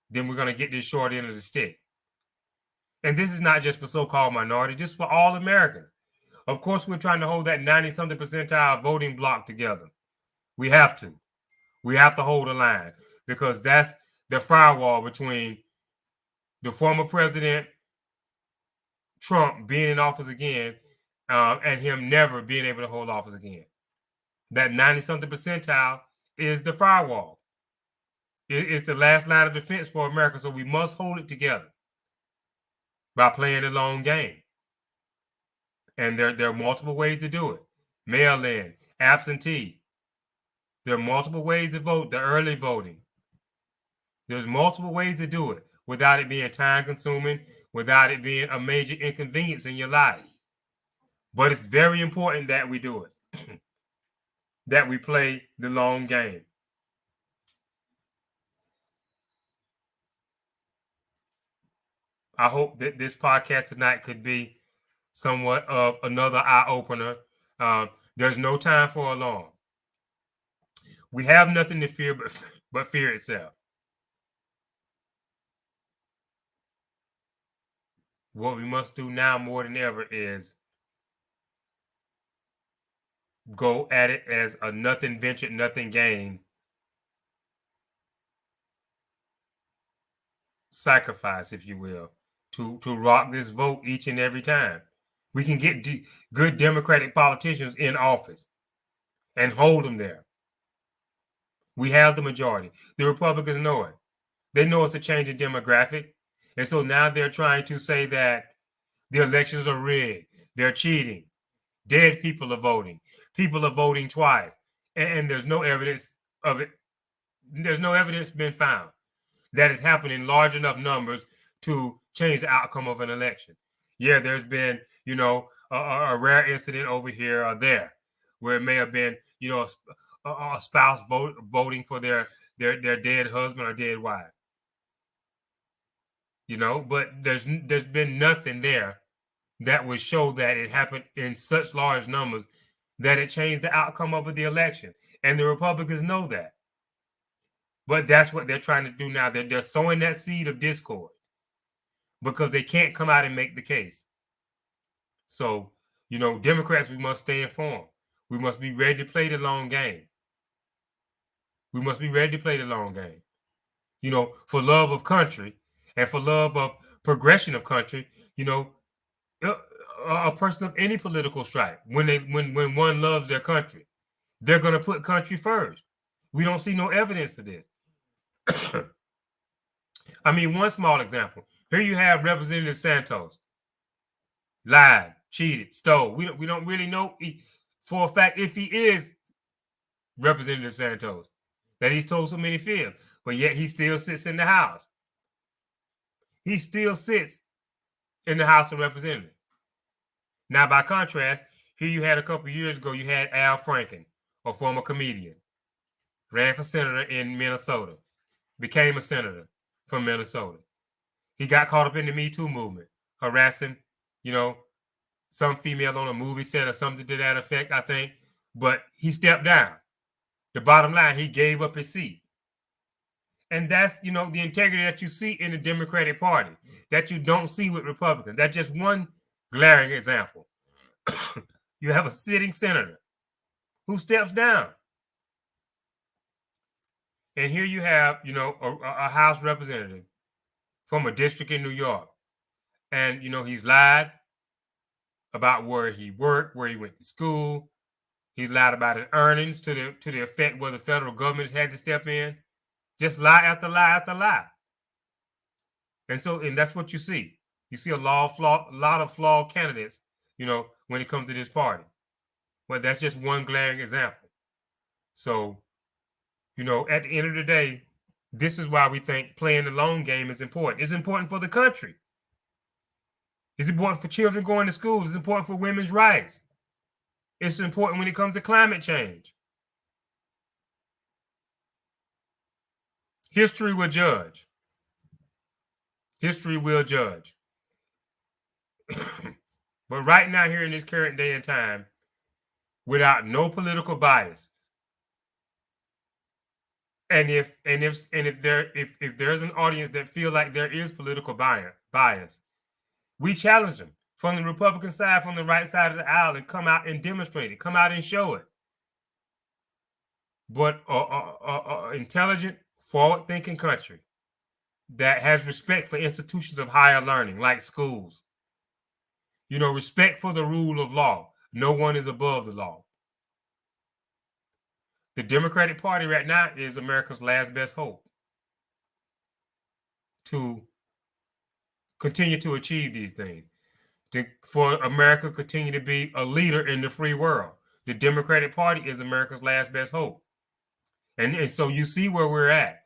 then we're going to get this short end of the stick. And this is not just for so-called minorities, just for all Americans. Of course, we're trying to hold that 90-something percentile voting block together. We have to. We have to hold the line because that's the firewall between the former president, Trump, being in office again, and him never being able to hold office again. That 90-something percentile is the firewall. It's the last line of defense for America, so we must hold it together by playing the long game. And there are multiple ways to do it. Mail-in, absentee. There are multiple ways to vote, the early voting. There's multiple ways to do it without it being time-consuming, without it being a major inconvenience in your life. But it's very important that we do it, that we play the long game. I hope that this podcast tonight could be somewhat of another eye-opener. There's no time for alarm. We have nothing to fear but fear itself. What we must do now more than ever is go at it as a nothing ventured, nothing gained sacrifice, if you will, to rock this vote each and every time. We can get good Democratic politicians in office and hold them there. We have the majority. The Republicans know it. They know it's a changing demographic. And so now they're trying to say that the elections are rigged, they're cheating, dead people are voting twice, and there's no evidence of it. There's no evidence been found that has happened in large enough numbers to change the outcome of an election. Yeah, there's been, a rare incident over here or there where it may have been, a spouse voting for their dead husband or dead wife. But there's been nothing there that would show that it happened in such large numbers that it changed the outcome of the election. And the Republicans know that. But that's what they're trying to do now. They're sowing that seed of discord because they can't come out and make the case. So, Democrats, we must stay informed. We must be ready to play the long game. We must be ready to play the long game. For love of country and for love of progression of country, a person of any political stripe, when one loves their country, they're going to put country first. We don't see no evidence of this. I mean, one small example. Here you have Representative Santos. Lied, cheated, stole. We don't really know for a fact if he is Representative Santos, that he's told so many fibs, but yet he still sits in the House. He still sits in the House of Representatives. Now, by contrast, here you had a couple of years ago, you had Al Franken, a former comedian, ran for senator in Minnesota, became a senator from Minnesota. He got caught up in the Me Too movement, harassing, some female on a movie set or something to that effect, I think. But he stepped down. The bottom line, he gave up his seat. And that's, the integrity that you see in the Democratic Party that you don't see with Republicans. That's just one glaring example. You have a sitting senator who steps down. And here you have, a House representative from a district in New York. And, he's lied about where he worked, where he went to school. He's lied about his earnings to the effect where the federal government has had to step in. Just lie after lie after lie. And that's what you see. You see a lot of flawed candidates, when it comes to this party. But that's just one glaring example. So, at the end of the day, this is why we think playing the long game is important. It's important for the country. It's important for children going to school. It's important for women's rights. It's important when it comes to climate change. History will judge. History will judge. But right now, here in this current day and time, without no political bias, and if there's an audience that feel like there is political bias, we challenge them from the Republican side, from the right side of the aisle, and come out and demonstrate it, come out and show it. But intelligent, forward-thinking country that has respect for institutions of higher learning, like schools. Respect for the rule of law. No one is above the law. The Democratic Party right now is America's last best hope to continue to achieve these things, for America to continue to be a leader in the free world. The Democratic Party is America's last best hope. And so you see where we're at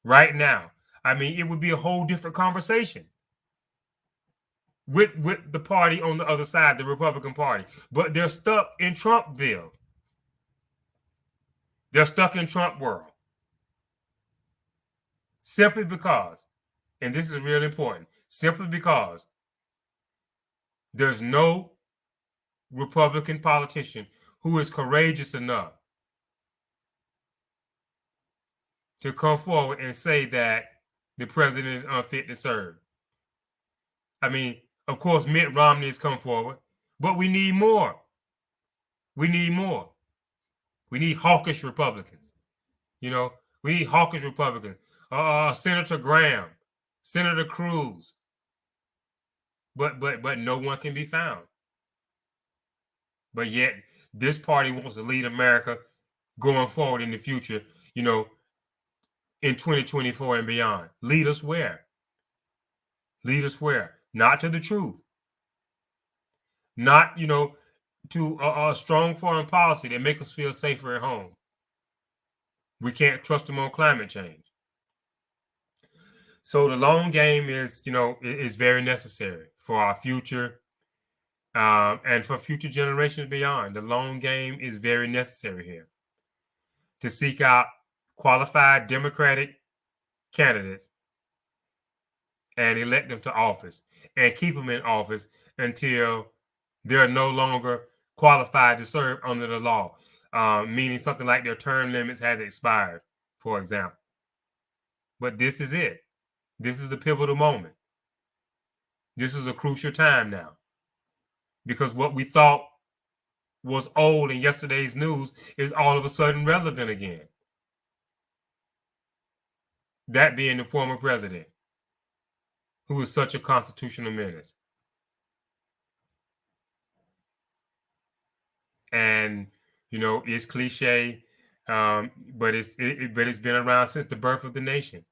right now. I mean, it would be a whole different conversation with the party on the other side, the Republican Party. But they're stuck in Trumpville. They're stuck in Trump world. Simply because, and this is really important, simply because there's no Republican politician who is courageous enough to come forward and say that the president is unfit to serve. I mean, of course, Mitt Romney has come forward, but we need more. We need more. We need hawkish Republicans. We need hawkish Republicans. Senator Graham, Senator Cruz. But no one can be found. But yet, this party wants to lead America going forward in the future, in 2024 and beyond. Lead us where? Lead us where? Not to the truth. Not, to a strong foreign policy that make us feel safer at home. We can't trust them on climate change. So the long game is very necessary for our future, and for future generations beyond. The long game is very necessary here to seek out qualified Democratic candidates and elect them to office and keep them in office until they're no longer qualified to serve under the law, meaning something like their term limits has expired, for example. But this is it. This is the pivotal moment. This is a crucial time now, because what we thought was old in yesterday's news is all of a sudden relevant again. That being the former president, who is such a constitutional menace. And it's cliche, but it's been around since the birth of the nation.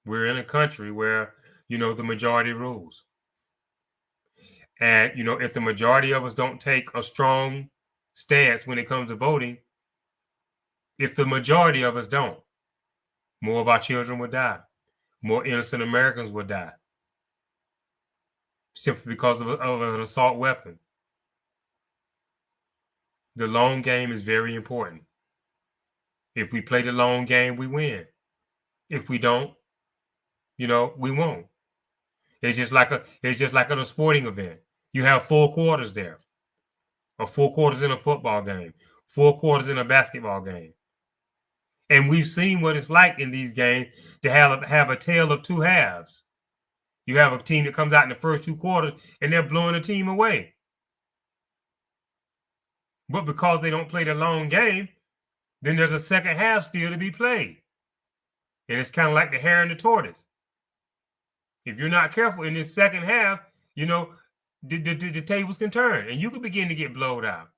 We're in a country where the majority rules, and if the majority of us don't take a strong stance when it comes to voting, if the majority of us don't, more of our children will die, more innocent Americans will die, simply because of an assault weapon. The long game is very important. If we play the long game, we win. If we don't, we won't. It's just like in a sporting event. You have 4 quarters there, or 4 quarters in a football game, 4 quarters in a basketball game. And we've seen what it's like in these games to have a tale of 2 halves. You have a team that comes out in the first 2 quarters and they're blowing the team away. But because they don't play the long game, then there's a second half still to be played. And it's kind of like the hare and the tortoise. If you're not careful in this second half, the tables can turn and you could begin to get blowed out.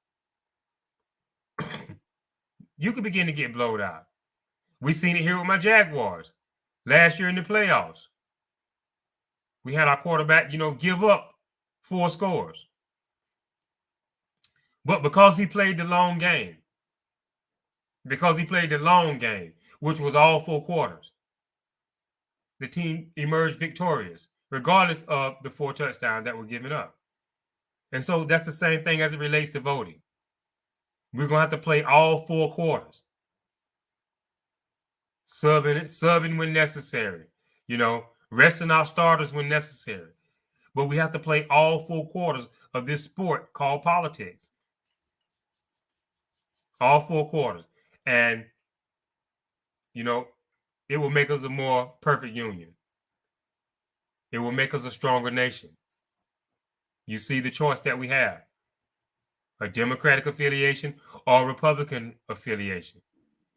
You could begin to get blowed out. We seen it here with my Jaguars last year in the playoffs. We had our quarterback, give up 4 scores. But because he played the long game, which was all 4 quarters, the team emerged victorious, regardless of the 4 touchdowns that were given up. And so that's the same thing as it relates to voting. We're going to have to play all 4 quarters. Subbing when necessary, resting our starters when necessary. But we have to play all 4 quarters of this sport called politics. All 4 quarters. And, it will make us a more perfect union. It will make us a stronger nation. You see the choice that we have: a Democratic affiliation or a Republican affiliation.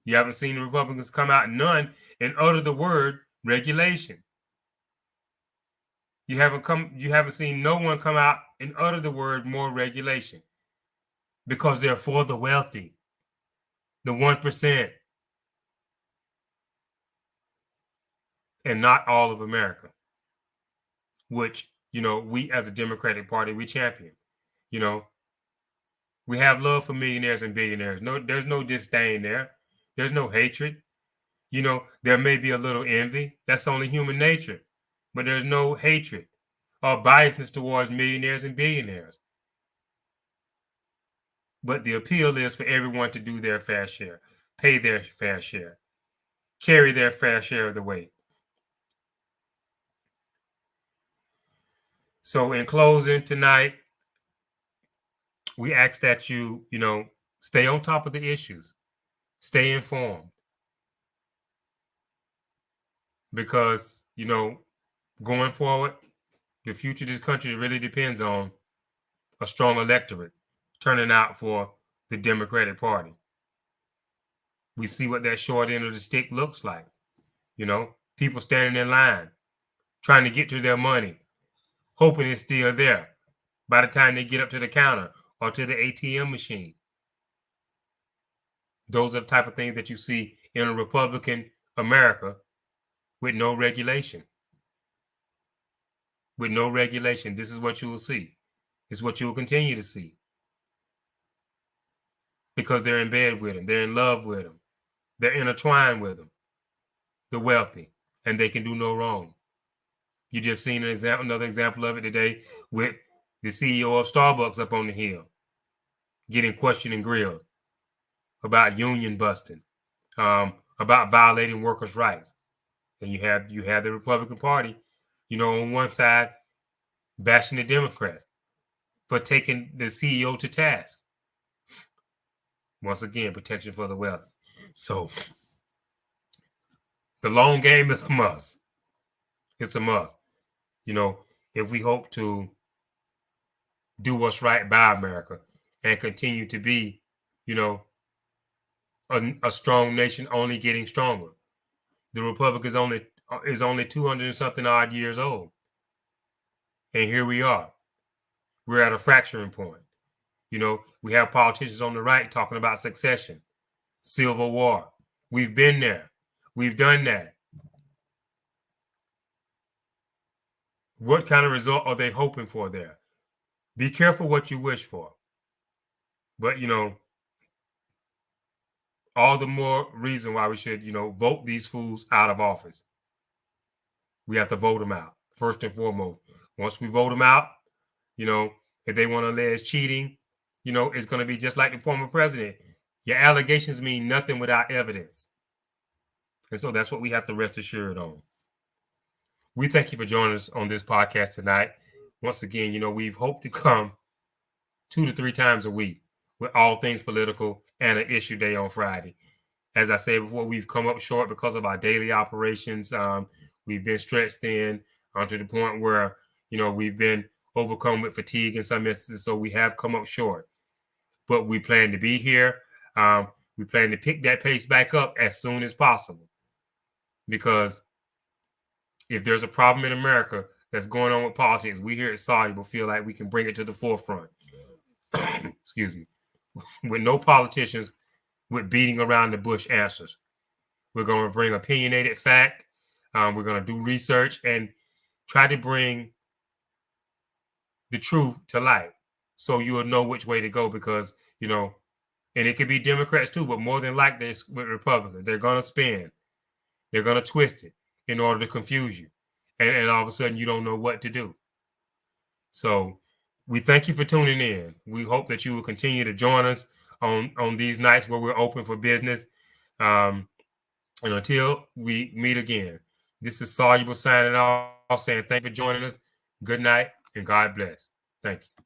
You haven't seen the Republicans come out none and utter the word regulation. You haven't seen no one come out and utter the word more regulation, because they're for the wealthy, the 1%, and not all of America, which, we as a Democratic Party, we champion. We have love for millionaires and billionaires. No, there's no disdain there. There's no hatred. There may be a little envy. That's only human nature. But there's no hatred or biasness towards millionaires and billionaires. But the appeal is for everyone to do their fair share, pay their fair share, carry their fair share of the weight. So in closing tonight, we ask that you, stay on top of the issues, stay informed. Because, going forward, the future of this country really depends on a strong electorate turning out for the Democratic Party. We see what that short end of the stick looks like. People standing in line, trying to get to their money, hoping it's still there by the time they get up to the counter or to the ATM machine. Those are the type of things that you see in a Republican America with no regulation. with no regulation. This is what you will see. It's what you will continue to see. Because they're in bed with them. They're in love with them. They're intertwined with them. The wealthy. And they can do no wrong. You just seen another example of it today with the CEO of Starbucks up on the Hill getting questioned and grilled about union busting, about violating workers' rights. And you have the Republican Party, on one side bashing the Democrats for taking the CEO to task. Once again, protection for the wealthy. So the long game is a must. It's a must. If we hope to do what's right by America and continue to be, a strong nation only getting stronger. The Republic is only 200 and something odd years old. And here we are. We're at a fracturing point. We have politicians on the right talking about succession, civil war. We've been there. We've done that. What kind of result are they hoping for there? Be careful what you wish for. But, all the more reason why we should, vote these fools out of office. We have to vote them out, first and foremost. Once we vote them out, if they want to allege cheating, it's going to be just like the former president. Your allegations mean nothing without evidence. And so that's what we have to rest assured on. We thank you for joining us on this podcast tonight. Once again, we've hoped to come 2 to 3 times a week with all things political and an issue day on Friday. As I said before, we've come up short because of our daily operations. We've been stretched thin to the point where, we've been overcome with fatigue in some instances. So we have come up short. But we plan to be here. We plan to pick that pace back up as soon as possible. Because if there's a problem in America that's going on with politics, we here at Soluble feel like we can bring it to the forefront. Excuse me. With no politicians with beating around the bush answers. We're going to bring opinionated fact. We're going to do research and try to bring the truth to light so you'll know which way to go because, and it could be Democrats too, but more than likely it's with Republicans. They're going to spin. They're going to twist it in order to confuse you. And all of a sudden you don't know what to do. So we thank you for tuning in. We hope that you will continue to join us on these nights where we're open for business. And until we meet again, this is Soluble signing off, saying thank you for joining us. Good night and God bless. Thank you.